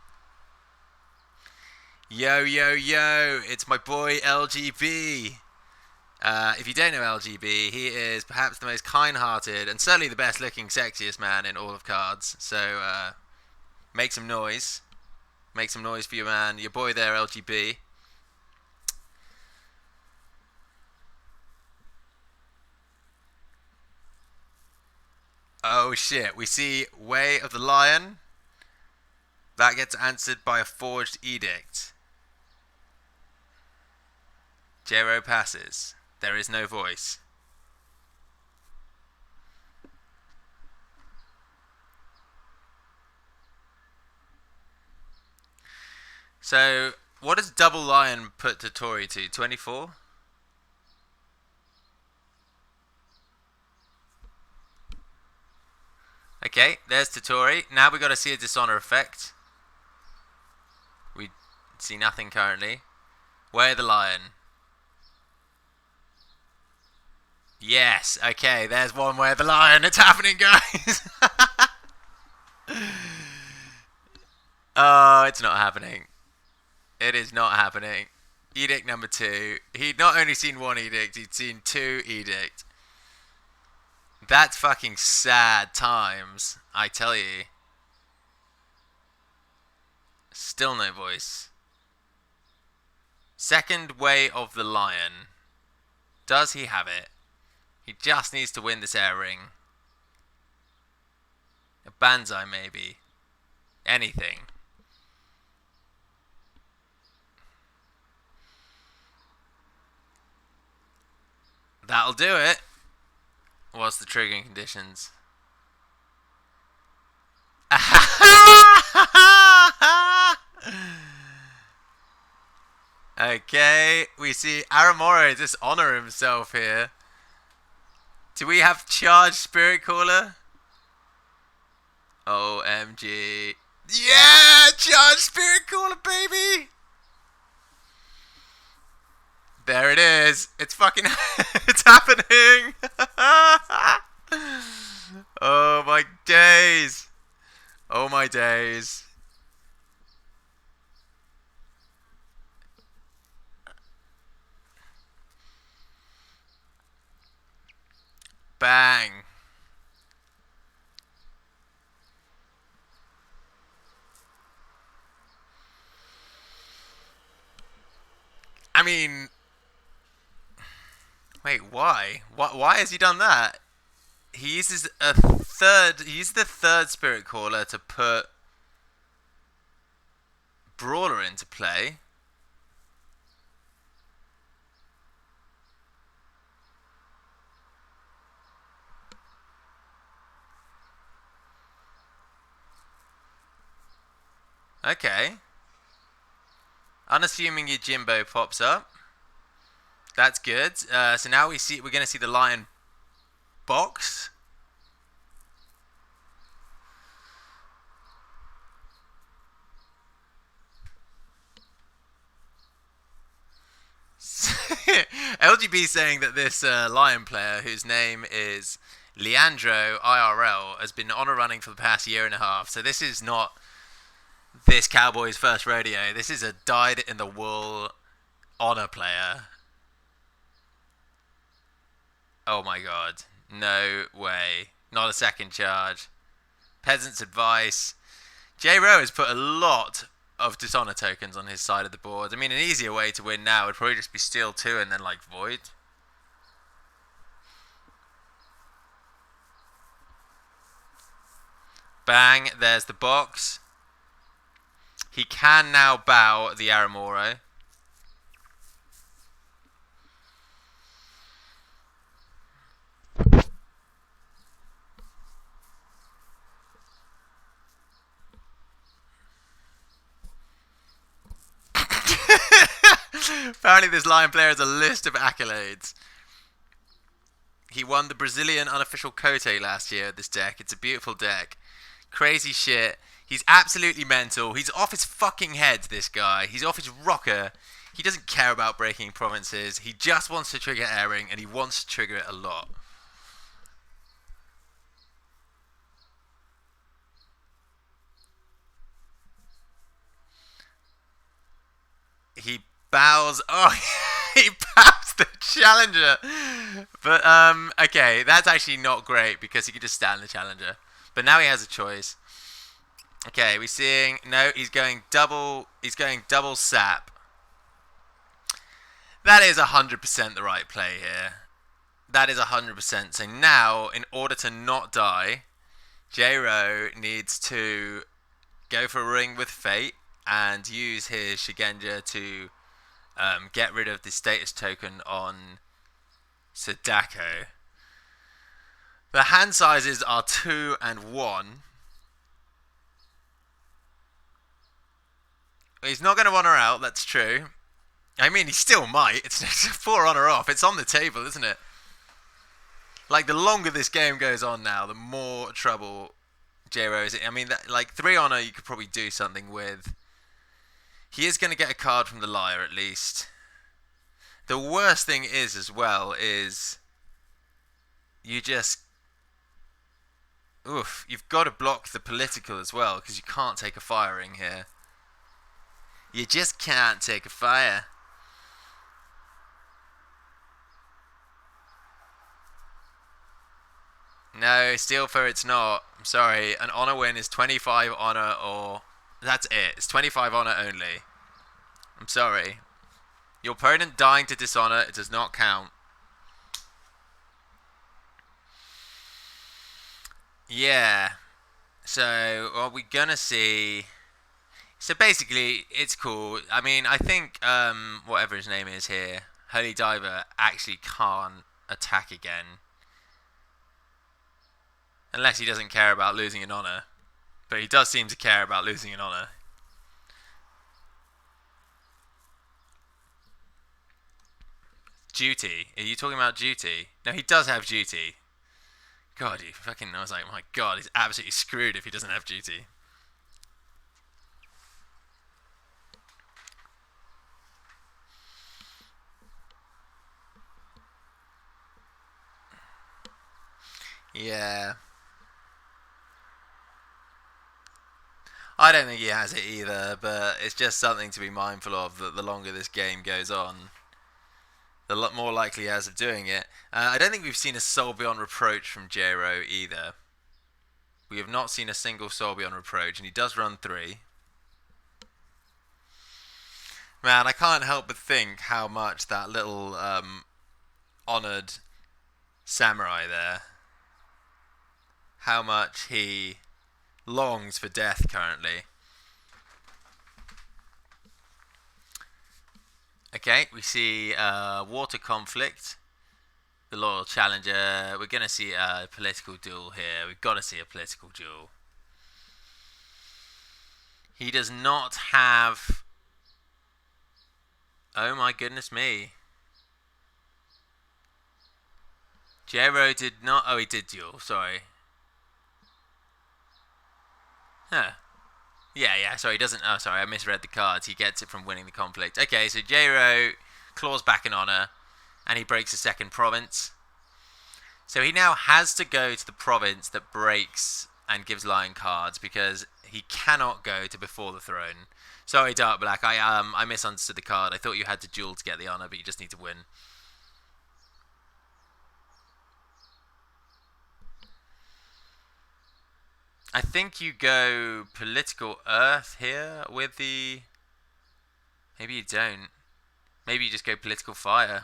Yo, yo, yo, it's my boy LGB. If you don't know LGB, he is perhaps the most kind-hearted and certainly the best-looking, sexiest man in all of cards. So, make some noise. Make some noise for your man, your boy there, LGB. Oh shit, we see Way of the Lion. That gets answered by a Forged Edict. J-Ro passes. There is no voice. So, what does double Lion put Totori to? 24? Okay, there's Totori. Now we've got to see a Dishonor effect. We see nothing currently. Way of the Lion. Yes, okay, there's one Way of the Lion. It's happening, guys! Oh, it's not happening. It is not happening. Edict number 2. He'd not only seen 1 edict, he'd seen 2 edict. That's fucking sad times, I tell you. Still no voice. Second Way of the Lion. Does he have it? He just needs to win this air ring. A Banzai, maybe. Anything. That'll do it. What's the triggering conditions? Okay, we see Aramoro dishonor himself here. Do we have charged Spirit Caller? OMG. Yeah! Charged Spirit Caller, baby! There it is. It's fucking... it's happening! Oh my days. Oh my days. Bang. I mean... Wait, why? Why has he done that? He uses a third... He used the third Spirit Caller to put Brawler into play. Okay. Unassuming Yojimbo pops up. That's good. So now we're going to see the Lion box. LGB saying that this Lion player, whose name is Leandro IRL, has been honor running for the past year and a half. So this is not this Cowboys first rodeo. This is a dyed-in-the-wool honor player. Oh my god. No way. Not a second charge. Peasant's Advice. J-Ro has put a lot of Dishonor tokens on his side of the board. I mean, an easier way to win now would probably just be Steal 2 and then, like, Void. Bang. There's the box. He can now bow the Aramoro. Apparently this Lion player has a list of accolades. He won the Brazilian unofficial Kote last year at this deck. It's a beautiful deck. Crazy shit. He's absolutely mental. He's off his fucking head, this guy. He's off his rocker. He doesn't care about breaking provinces. He just wants to trigger airing, and he wants to trigger it a lot. He bows. Oh, he bows the challenger. But, okay, that's actually not great because he could just stand the challenger. But now he has a choice. Okay, we're seeing... No, he's going double sap. That is 100% the right play here. That is 100%. So now, in order to not die, J-Ro needs to go for a ring with Fate and use his Shigenja to get rid of the status token on Sadako. The hand sizes are 2 and 1. He's not going to honor out, that's true. I mean, he still might. It's 4 honor off. It's on the table, isn't it? Like, the longer this game goes on now, the more trouble J-Ro is in. I mean, like, 3 honor you could probably do something with. He is going to get a card from the Liar, at least. The worst thing is, as well, is you just... Oof, you've got to block the political as well, because you can't take a firing here. You just can't take a fire. No, Steel Fur it's not. I'm sorry. An honor win is 25 honor or... That's it. It's 25 honor only. I'm sorry. Your opponent dying to dishonor, it does not count. Yeah. So are we gonna see? So basically, it's cool. I mean, I think whatever his name is here, Holy Diver actually can't attack again unless he doesn't care about losing an honor. But he does seem to care about losing an honor. Duty? Are you talking about duty? No, he does have duty. God, he fucking. I was like, my God, he's absolutely screwed if he doesn't have duty. Yeah. I don't think he has it either, but it's just something to be mindful of that the longer this game goes on, the lot more likely he has of doing it. I don't think we've seen a soul beyond reproach from Jero either. We have not seen a single soul beyond reproach, and he does run 3. Man, I can't help but think how much that little honoured samurai there, how much he longs for death currently. Okay, we see water conflict. The loyal challenger. We're gonna see a political duel here. We've got to see a political duel. He does not have. Oh my goodness me. Jero did not. Oh, he did duel. Sorry. Huh. Yeah. Sorry, he doesn't. Oh, sorry, I misread the cards. He gets it from winning the conflict. Okay, so Jero claws back an honor, and he breaks a second province. So he now has to go to the province that breaks and gives lion cards because he cannot go to before the throne. Sorry, Dark Black. I misunderstood the card. I thought you had to duel to get the honor, but you just need to win. I think you go political earth here with the. Maybe you don't. Maybe you just go political fire.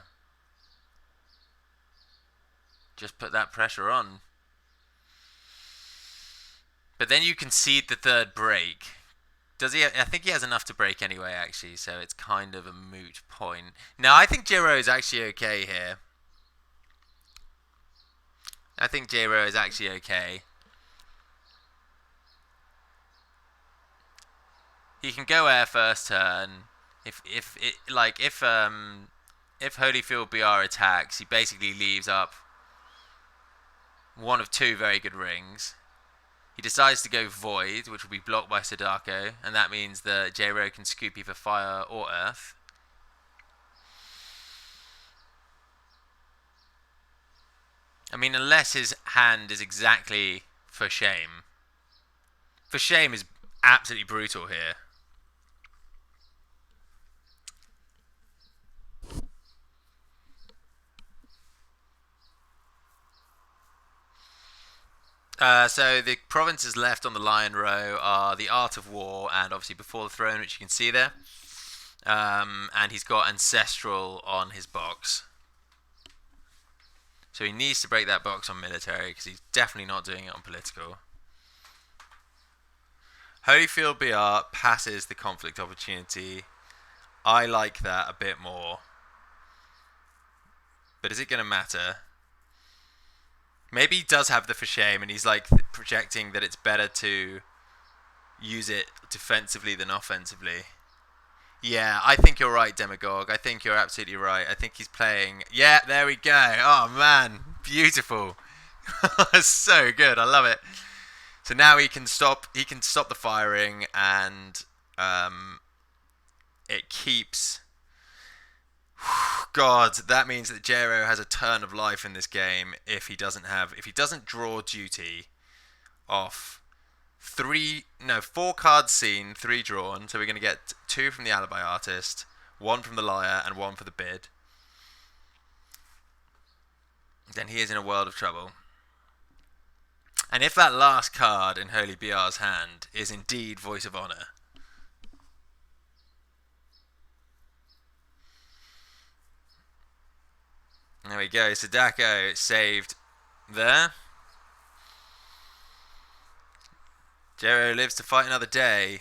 Just put that pressure on. But then you concede the third break. Does he? I think he has enough to break anyway, actually. So it's kind of a moot point. No, I think Jiro is actually okay here. I think Jiro is actually okay. He can go air first turn. If Holyfield BR attacks, he basically leaves up one of 2 very good rings. He decides to go Void, which will be blocked by Sadako, and that means that J-Ro can scoop either Fire or Earth. I mean, unless his hand is exactly for shame. For shame is absolutely brutal here. So the provinces left on the Lion Row are the Art of War and obviously Before the Throne, which you can see there. And he's got Ancestral on his box. So he needs to break that box on military because he's definitely not doing it on political. Holyfield BR passes the conflict opportunity. I like that a bit more. But is it going to matter? Maybe he does have the for shame and he's like projecting that it's better to use it defensively than offensively. Yeah, I think you're right, Demagogue. I think you're absolutely right. I think he's playing. Yeah, there we go. Oh man, beautiful. So good. I love it. So now he can stop. He can stop the firing, and it keeps. God, that means that Jero has a turn of life in this game if he doesn't draw duty off 4 cards seen, 3 drawn. So we're going to get 2 from the alibi artist, 1 from the liar, and 1 for the bid. Then he is in a world of trouble. And if that last card in Holy BR's hand is indeed Voice of Honor, there we go. Sadako saved there. Jero lives to fight another day.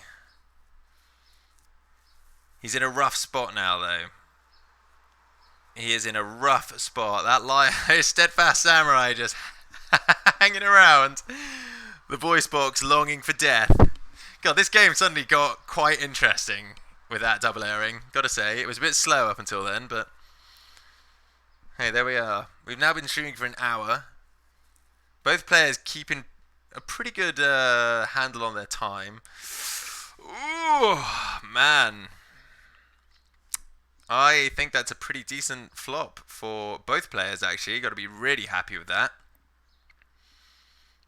He's in a rough spot now, though. He is in a rough spot. That steadfast samurai just hanging around the voice box, longing for death. God, this game suddenly got quite interesting with that double airing. Gotta say, it was a bit slow up until then, but hey, there we are. We've now been streaming for an hour. Both players keeping a pretty good handle on their time. Ooh, man. I think that's a pretty decent flop for both players, actually. Got to be really happy with that.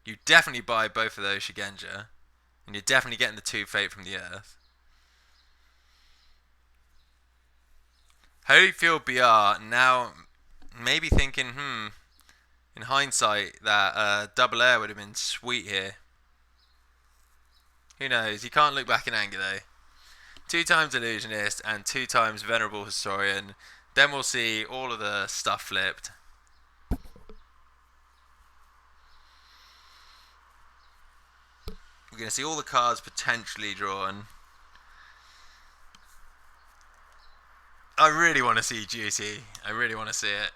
You definitely buy both of those Shugenja. And you're definitely getting the 2 Fate from the Earth. Holyfield BR now maybe thinking, in hindsight, that double air would have been sweet here. Who knows? You can't look back in anger, though. 2 times Illusionist and 2 times Venerable Historian. Then we'll see all of the stuff flipped. We're going to see all the cards potentially drawn. I really want to see Duty. I really want to see it.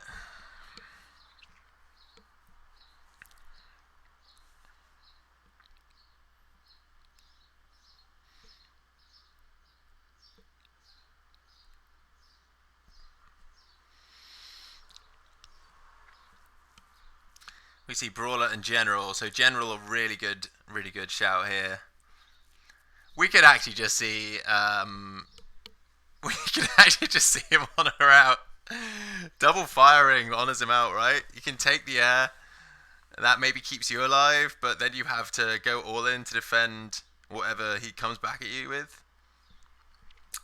We see Brawler and General. So General a really good shout here. We could actually just see him honor out. Double firing honors him out, right? You can take the air. That maybe keeps you alive, but then you have to go all in to defend whatever he comes back at you with.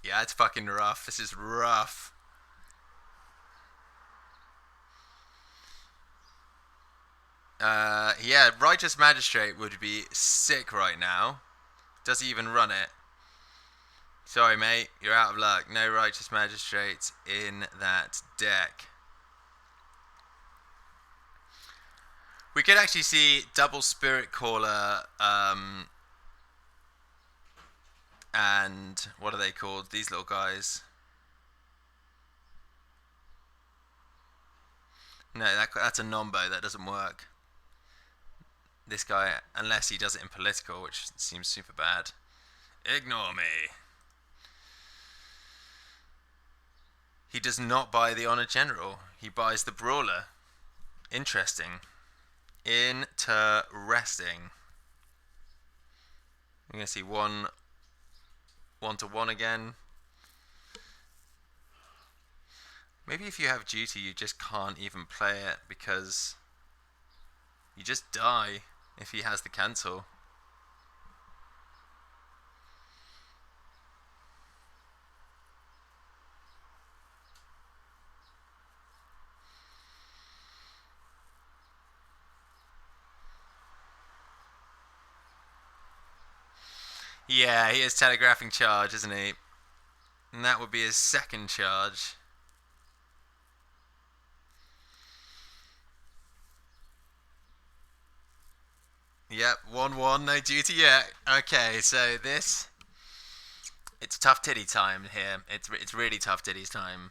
Yeah, it's fucking rough. This is rough. Yeah, Righteous Magistrate would be sick right now. Does he even run it? Sorry, mate. You're out of luck. No Righteous Magistrates in that deck. We could actually see double Spirit Caller, and what are they called? These little guys. No, that's a Nombo. That doesn't work. This guy, unless he does it in political, which seems super bad. Ignore me. He does not buy the Honor General. He buys the Brawler. Interesting. Interesting. We're going to see one to one again. Maybe if you have Duty, you just can't even play it because you just die if he has the cancel. Yeah, he is telegraphing charge, isn't he? And that would be his second charge. Yep, 1-1, no Duty yet. Okay, so it's tough titty time here. It's really tough titty's time.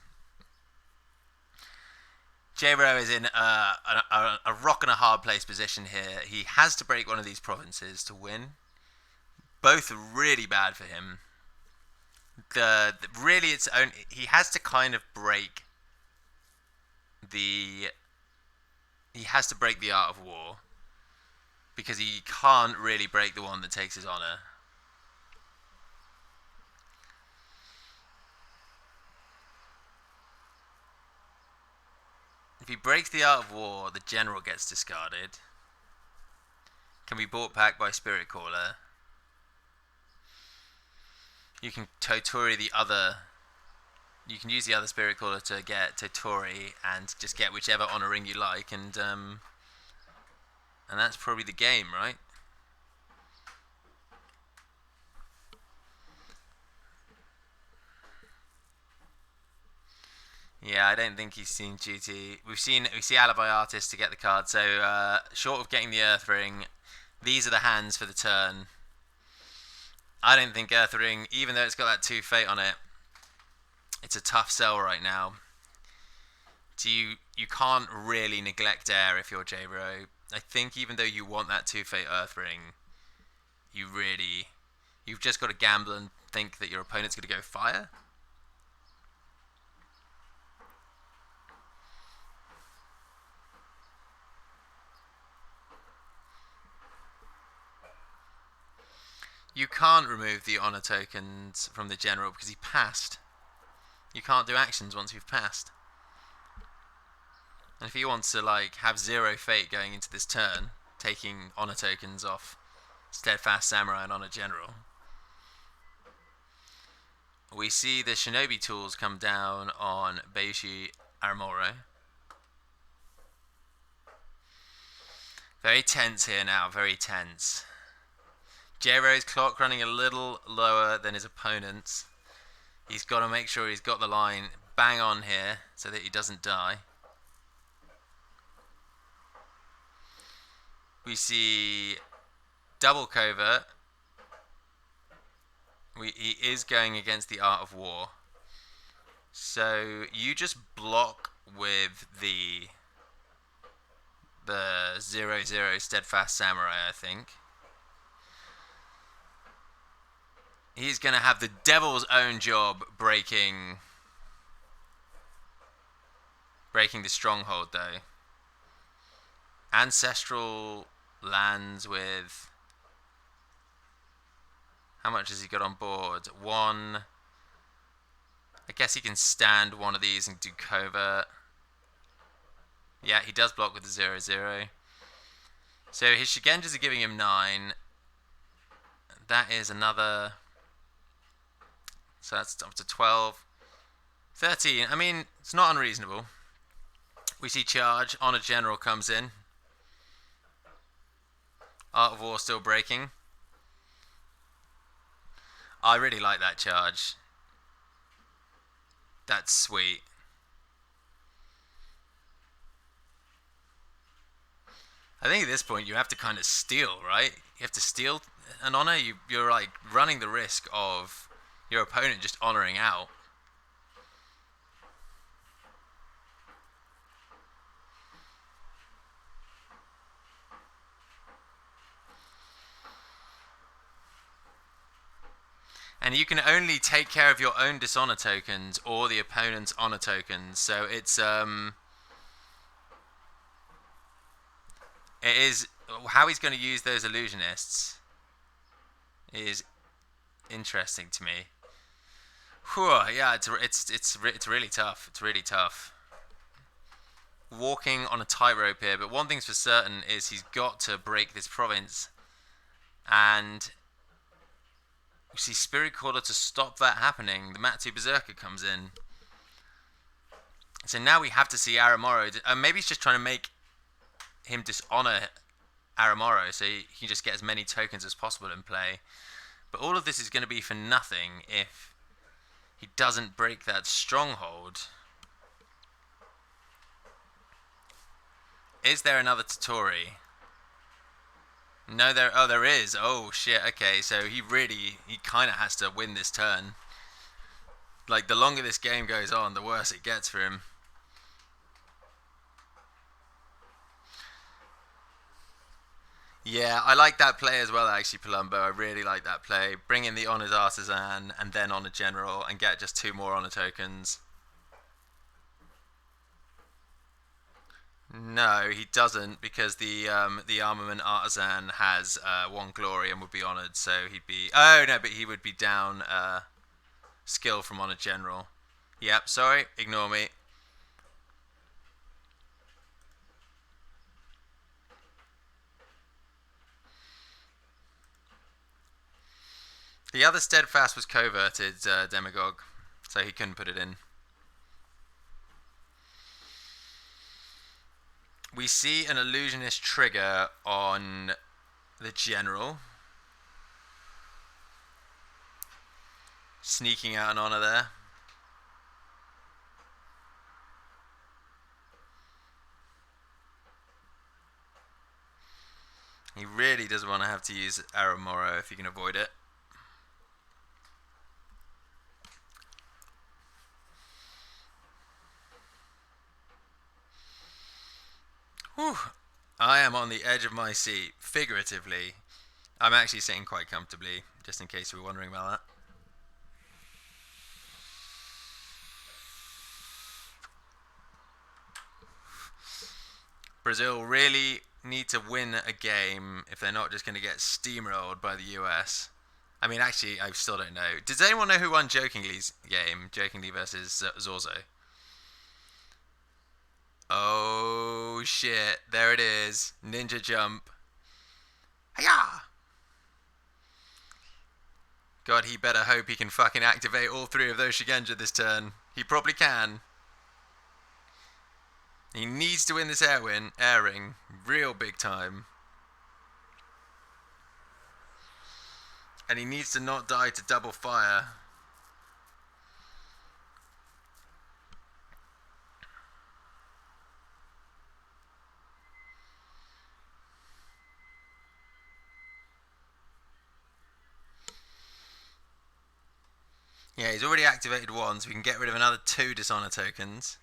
J-Ro is in a rock and a hard place position here. He has to break one of these provinces to win. Both are really bad for him. He has to kind of break the Art of War, because he can't really break the one that takes his honor. If he breaks the Art of War, the General gets discarded. Can be bought back by Spirit Caller. You can Totori the other. You can use the other Spirit Caller to get Totori and just get whichever honor ring you like, and that's probably the game, right? Yeah, I don't think he's seen GT. We see Alibi Artist to get the card. So short of getting the Earth Ring, these are the hands for the turn. I don't think Earth Ring, even though it's got that 2 fate on it, it's a tough sell right now. You can't really neglect air if you're J-Bro. I think even though you want that 2 fate Earth Ring, you've just got to gamble and think that your opponent's going to go fire. You can't remove the honor tokens from the general because he passed. You can't do actions once you've passed. And if he wants to like have 0 fate going into this turn, taking honor tokens off Steadfast Samurai and Honor General, we see the Shinobi tools come down on Bayushi Aramoro. Very tense here now, very tense. J-Bro's clock running a little lower than his opponent's. He's got to make sure he's got the line bang on here so that he doesn't die. We see double covert. He is going against the Art of War. So you just block with the 0/0 Steadfast Samurai, I think. He's going to have the devil's own job breaking the stronghold, though. Ancestral lands with... How much has he got on board? 1. I guess he can stand one of these and do covert. Yeah, he does block with the 0/0. So his Shigenjas are giving him 9. That is another... So that's up to 12. 13. I mean, it's not unreasonable. We see charge. Honor General comes in. Art of War still breaking. I really like that charge. That's sweet. I think at this point you have to kind of steal, right? You have to steal an honor. You're like running the risk of your opponent just honoring out. And you can only take care of your own dishonor tokens or the opponent's honor tokens. So it is how he's going to use those illusionists is interesting to me. Whew, yeah, it's really tough. It's really tough. Walking on a tightrope here, but one thing's for certain is he's got to break this province, and we see Spirit Caller to stop that happening. The Matsu Berserker comes in. So now we have to see Aramoro. Maybe he's just trying to make him dishonor Aramoro so he can just get as many tokens as possible in play. But all of this is going to be for nothing if he doesn't break that stronghold. Is there another Tottori? No, there is. Oh shit. Okay, so he kind of has to win this turn. Like, the longer this game goes on, the worse it gets for him. Yeah, I like that play as well, actually, Palumbo. I really like that play. Bring in the Honors Artisan and then Honor General and get just 2 more Honor tokens. No, he doesn't, because the Armament Artisan has 1 glory and would be honoured, so he'd be... Oh, no, but he would be down skill from Honor General. Yep, sorry, ignore me. The other Steadfast was coverted, Demagogue, so he couldn't put it in. We see an illusionist trigger on the General. Sneaking out an honor there. He really doesn't want to have to use Aramoro if he can avoid it. Whew. I am on the edge of my seat, figuratively. I'm actually sitting quite comfortably, just in case you were wondering about that. Brazil really need to win a game if they're not just going to get steamrolled by the US. I mean, actually, I still don't know. Does anyone know who won Jokingly's game? Jokingly versus Zorzo. Oh, shit. There it is. Ninja jump. Hiya! God, he better hope he can fucking activate all three of those Shigenja this turn. He probably can. He needs to win this airing. Real big time. And he needs to not die to double fire. Yeah, he's already activated one, so we can get rid of another 2 Dishonor tokens.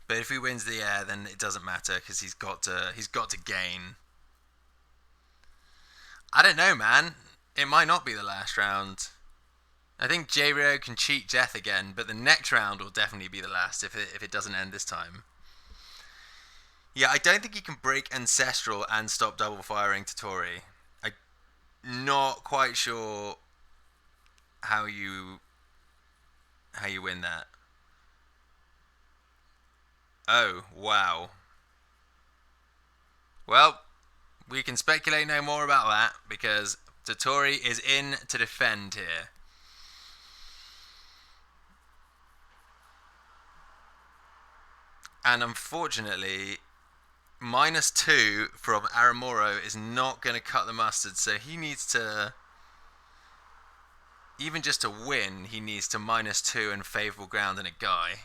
But if he wins the air, then it doesn't matter because he's got to gain. I don't know, man. It might not be the last round. I think J-Rio can cheat death again, but the next round will definitely be the last if it doesn't end this time. Yeah, I don't think he can break Ancestral and stop double firing Totori. I'm not quite sure how you win that. Oh, wow. Well, we can speculate no more about that because Totori is in to defend here. And unfortunately, -2 from Aramoro is not going to cut the mustard, so he needs to, even just to win, he needs to -2 and favourable ground and a guy.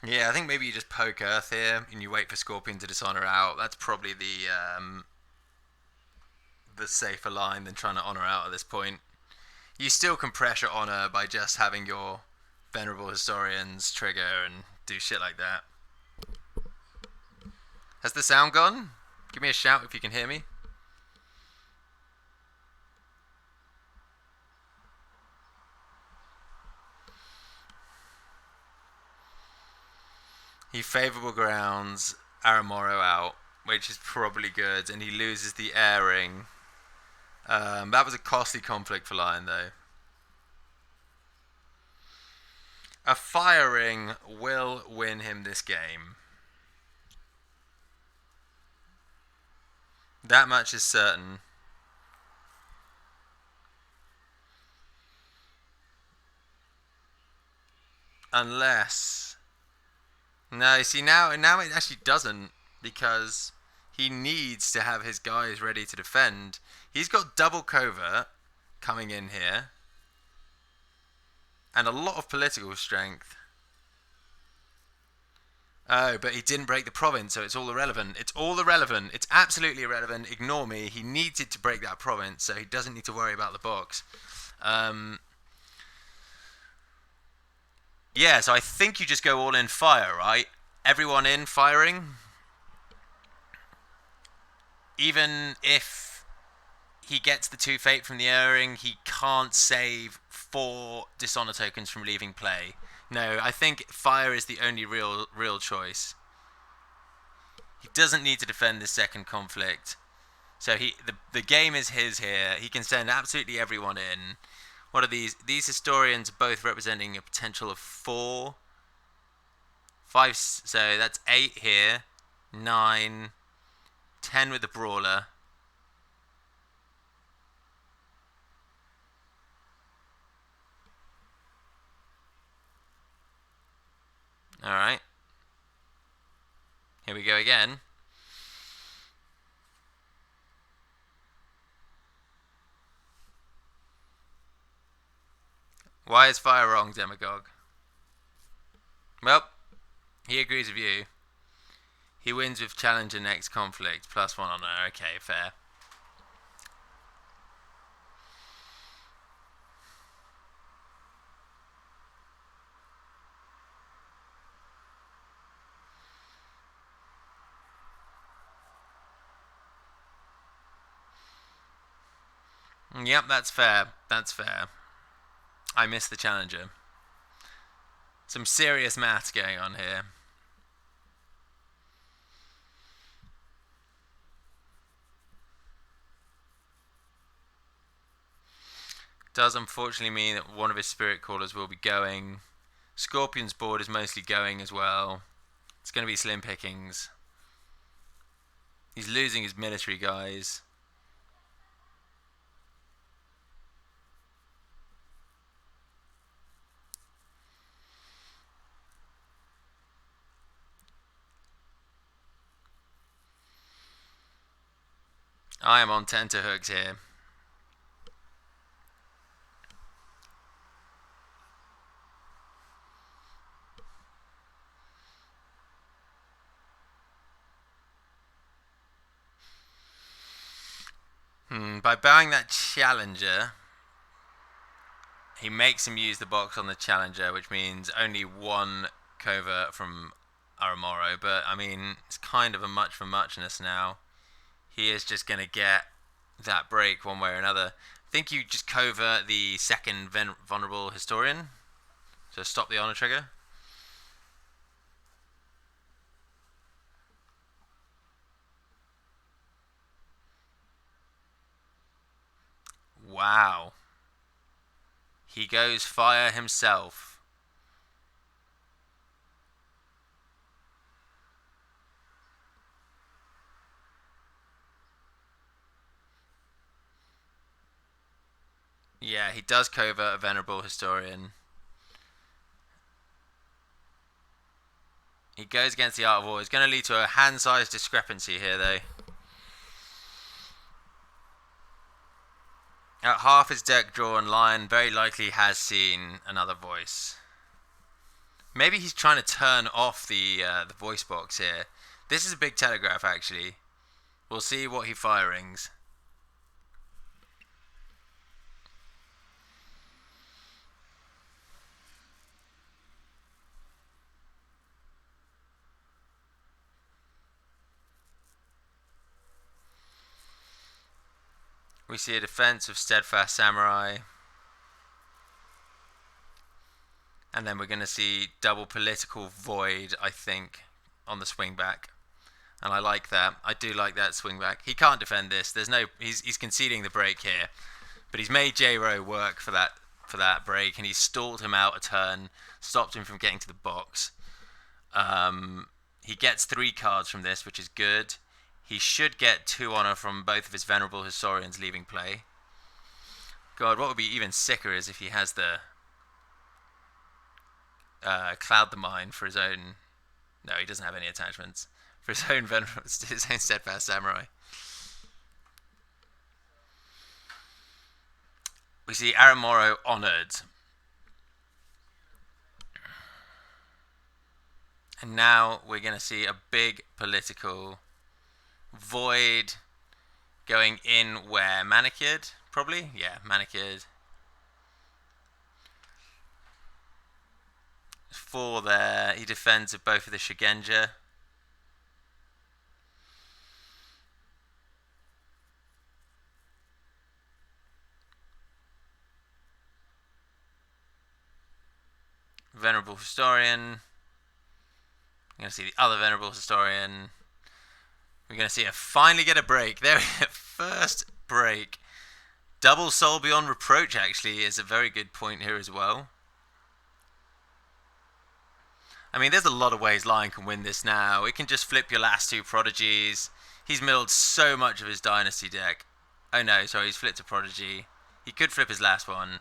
Yeah, I think maybe you just poke Earth here and you wait for Scorpion to dishonor out. That's probably the safer line than trying to honor out at this point. You still can pressure honor by just having your Venerable Historians trigger and do shit like that. Has the sound gone? Give me a shout if you can hear me. He favourable grounds Aramoro out, which is probably good, and he loses the airing. That was a costly conflict for Lion, though. A firing will win him this game. That much is certain. Unless... No, see, now it actually doesn't, because he needs to have his guys ready to defend. He's got double covert coming in here. And a lot of political strength. Oh, but he didn't break the province, so it's all irrelevant. It's all irrelevant. It's absolutely irrelevant. Ignore me. He needed to break that province, so he doesn't need to worry about the box. Yeah, so I think you just go all in fire, right? Everyone in firing. Even if he gets the 2 fate from the airing, he can't save 4 dishonor tokens from leaving play. No, I think fire is the only real choice. He doesn't need to defend this second conflict. So the game is his here. He can send absolutely everyone in. What are these? These historians are both representing a potential of 4. 5, so that's 8 here. 9. 10 with the brawler. Alright. Here we go again. Why is fire wrong, Demagogue? Well, he agrees with you. He wins with challenger next conflict. +1 honor. Okay, fair. Yep, that's fair. That's fair. I missed the challenger. Some serious maths going on here. Does unfortunately mean that one of his spirit callers will be going. Scorpion's board is mostly going as well. It's going to be slim pickings. He's losing his military guys. I am on tenterhooks here. By bowing that challenger, he makes him use the box on the challenger, which means only one covert from Aramoro. But, I mean, it's kind of a much for muchness now. He is just going to get that break one way or another. I think you just covert the second vulnerable historian. So stop the honor trigger. Wow. He goes fire himself. Yeah, he does covert a venerable historian. He goes against the Art of War. It's going to lead to a hand-size discrepancy here, though. At half his deck drawn, Lion very likely has seen another voice. Maybe he's trying to turn off the voice box here. This is a big telegraph, actually. We'll see what he firings. We see a defense of Steadfast Samurai. And then we're going to see double Political Void, I think, on the swing back. And I like that. I do like that swing back. He can't defend this. There's no. He's conceding the break here, but he's made J-Ro work for that break, and he's stalled him out a turn, stopped him from getting to the box. He gets 3 cards from this, which is good. He should get 2 honor from both of his venerable historians leaving play. God, what would be even sicker is if he has the Cloud the Mind for his own. No, he doesn't have any attachments for his own his own Steadfast Samurai. We see Aramoro honored. And now we're going to see a big political void going in where? Manikid? Probably? Yeah, Manikid. 4 there. He defends with both of the Shigenja. Venerable Historian. We're going to see the other Venerable Historian. We're going to see her finally get a break. There we go. First break. Double Soul Beyond Reproach actually is a very good point here as well. I mean, there's a lot of ways Lion can win this now. It can just flip your last 2 Prodigies. He's milled so much of his Dynasty deck. Oh no, sorry, he's flipped a Prodigy. He could flip his last one.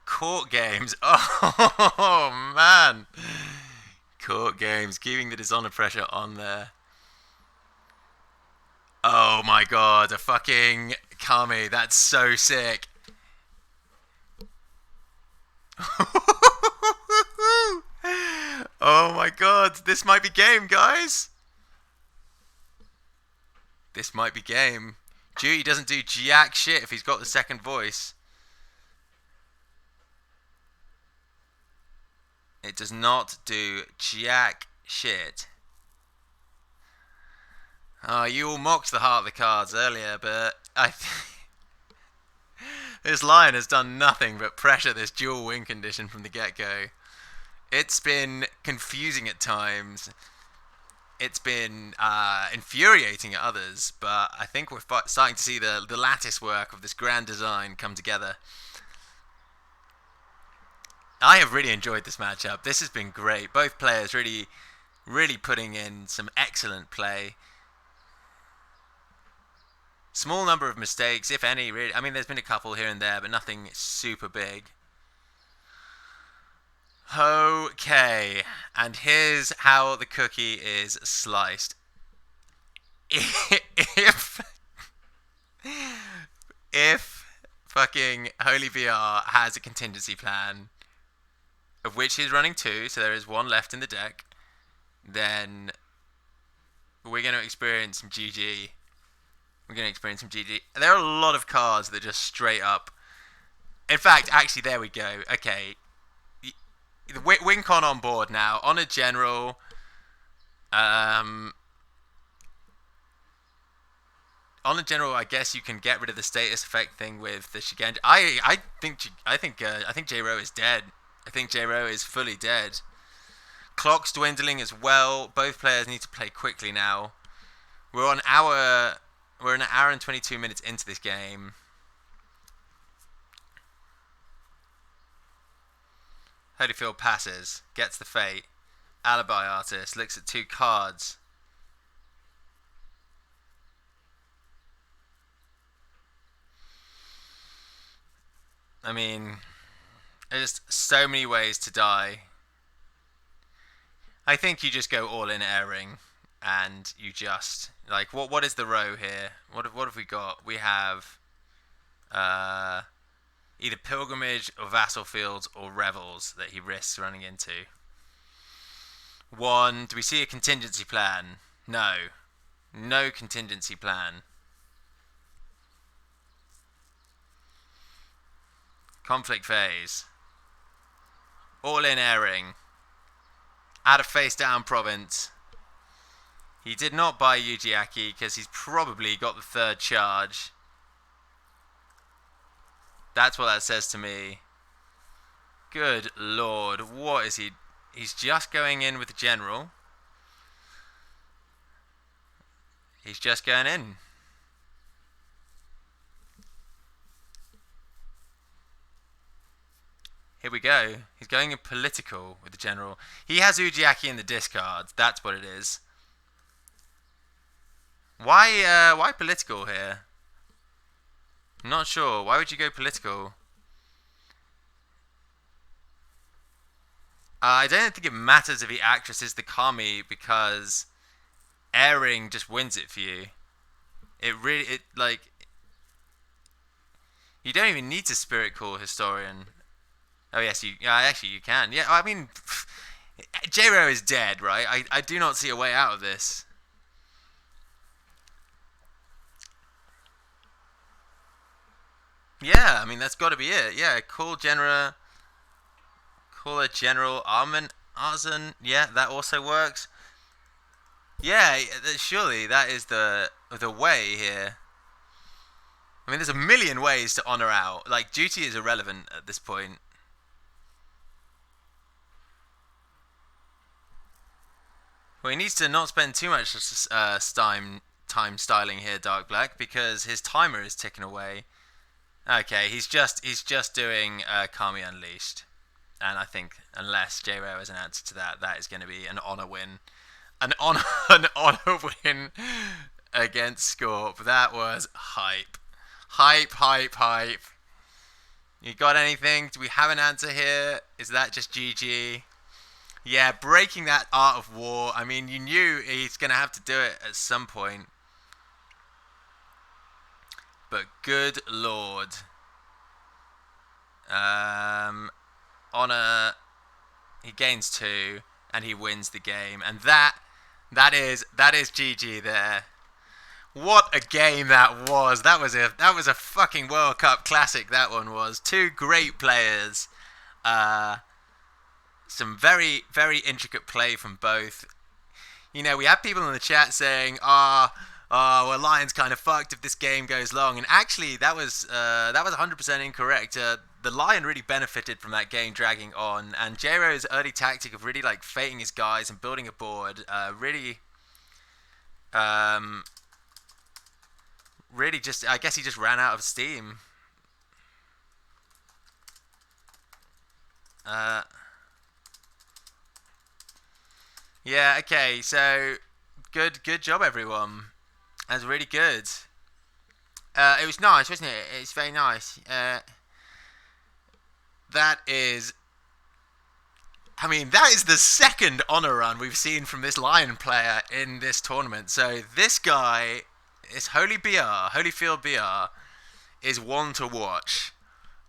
Court Games. Oh, man. Court Games. Keeping the Dishonor pressure on there. Oh my god, a fucking Kami. That's so sick. Oh my god, this might be game, guys. This might be game. Duty doesn't do jack shit if he's got the second voice. It does not do jack shit. You all mocked the heart of the cards earlier, but This Lion has done nothing but pressure this dual win condition from the get-go. It's been confusing at times. It's been infuriating at others, but I think we're starting to see the lattice work of this grand design come together. I have really enjoyed this matchup. This has been great. Both players really putting in some excellent play. Small number of mistakes, if any, really. I mean, there's been a couple here and there, but nothing super big. Okay, and here's how the cookie is sliced. If fucking Holy VR has a contingency plan, of which he's running 2, so there is 1 left in the deck, then we're going to experience some GG. There are a lot of cards that just straight up... In fact, actually, there we go. Okay. WinCon on board now. On a general... on a general, I guess you can get rid of the status effect thing with the Shigenja. I think J-Ro is dead. I think J-Ro is fully dead. Clock's dwindling as well. Both players need to play quickly now. We're an hour and 22 minutes into this game. Holyfield passes, gets the Fate. Alibi Artist looks at 2 cards. I mean, there's so many ways to die. I think you just go all in airing, and you just like what is the row here? What have we got? We have either Pilgrimage or Vassal Fields or Revels that he risks running into. 1. Do we see a contingency plan? No. No contingency plan. Conflict phase. All in airing. Add a face down province. He did not buy Yujiaki because he's probably got the 3rd charge. That's what that says to me. Good lord, what is he? He's just going in with the general. He's just going in. Here we go. He's going in political with the general. He has Ujiaki in the discards. That's what it is. Why political here? I'm not sure. Why would you go political? I don't think it matters if he actresses the Kami because airing just wins it for you. You don't even need to Spirit Call Historian. Oh yes, actually you can. Yeah, I mean, J-Ro is dead, right? I do not see a way out of this. Yeah, I mean that's got to be it. Yeah, call a general Armin Arzen. Yeah, that also works. Yeah, surely that is the way here. I mean, there's a million ways to honor out. Like, duty is irrelevant at this point. Well, he needs to not spend too much time styling here, Dark Black, because his timer is ticking away. Okay, he's just doing Kami Unleashed, and I think unless J-Ro is an answer to that, that is going to be an honor win, an honor win against Scorp. That was hype. You got anything? Do we have an answer here? Is that just GG? Yeah, breaking that art of war. I mean, you knew he's going to have to do it at some point. But good lord. Honor. He gains 2 and he wins the game. And that is GG there. What a game that was. That was a fucking World Cup classic, that one was. 2 great players. Some very, very intricate play from both. You know, we had people in the chat saying, Oh well, Lion's kind of fucked if this game goes long. And actually, that was 100% incorrect. The Lion really benefited from that game dragging on, and J-Ro's early tactic of really like fating his guys and building a board um, really just I guess he just ran out of steam. Uh, yeah. Okay. So good job, everyone. That's really good. It was nice, wasn't it? It's very nice. That is, I mean, that is the second honor run we've seen from this Lion player in this tournament. So this guy, this Holyfield BR, is one to watch.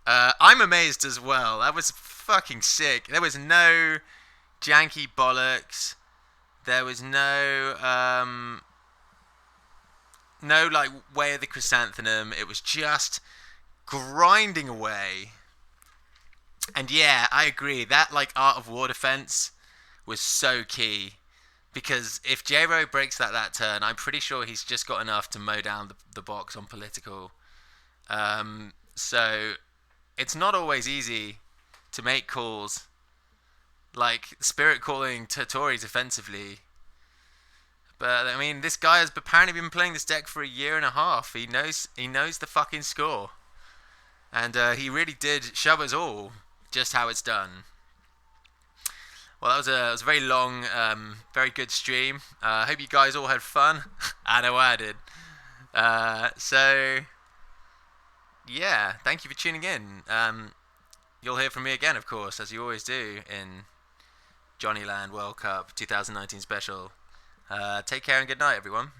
I'm amazed as well. That was fucking sick. There was no janky bollocks. There was no like way of the chrysanthemum. It was just grinding away. And yeah, I agree. That like art of war defense was so key because if J-Ro breaks that turn, I'm pretty sure he's just got enough to mow down the box on political. So it's not always easy to make calls like spirit calling Totori defensively. But I mean, this guy has apparently been playing this deck for a year and a half. He knows the fucking score, and he really did show us all just how it's done. Well, that was a very long, very good stream. I hope you guys all had fun. I know I did. So yeah, thank you for tuning in. You'll hear from me again, of course, as you always do in Johnnyland World Cup 2019 special. Take care and good night, everyone.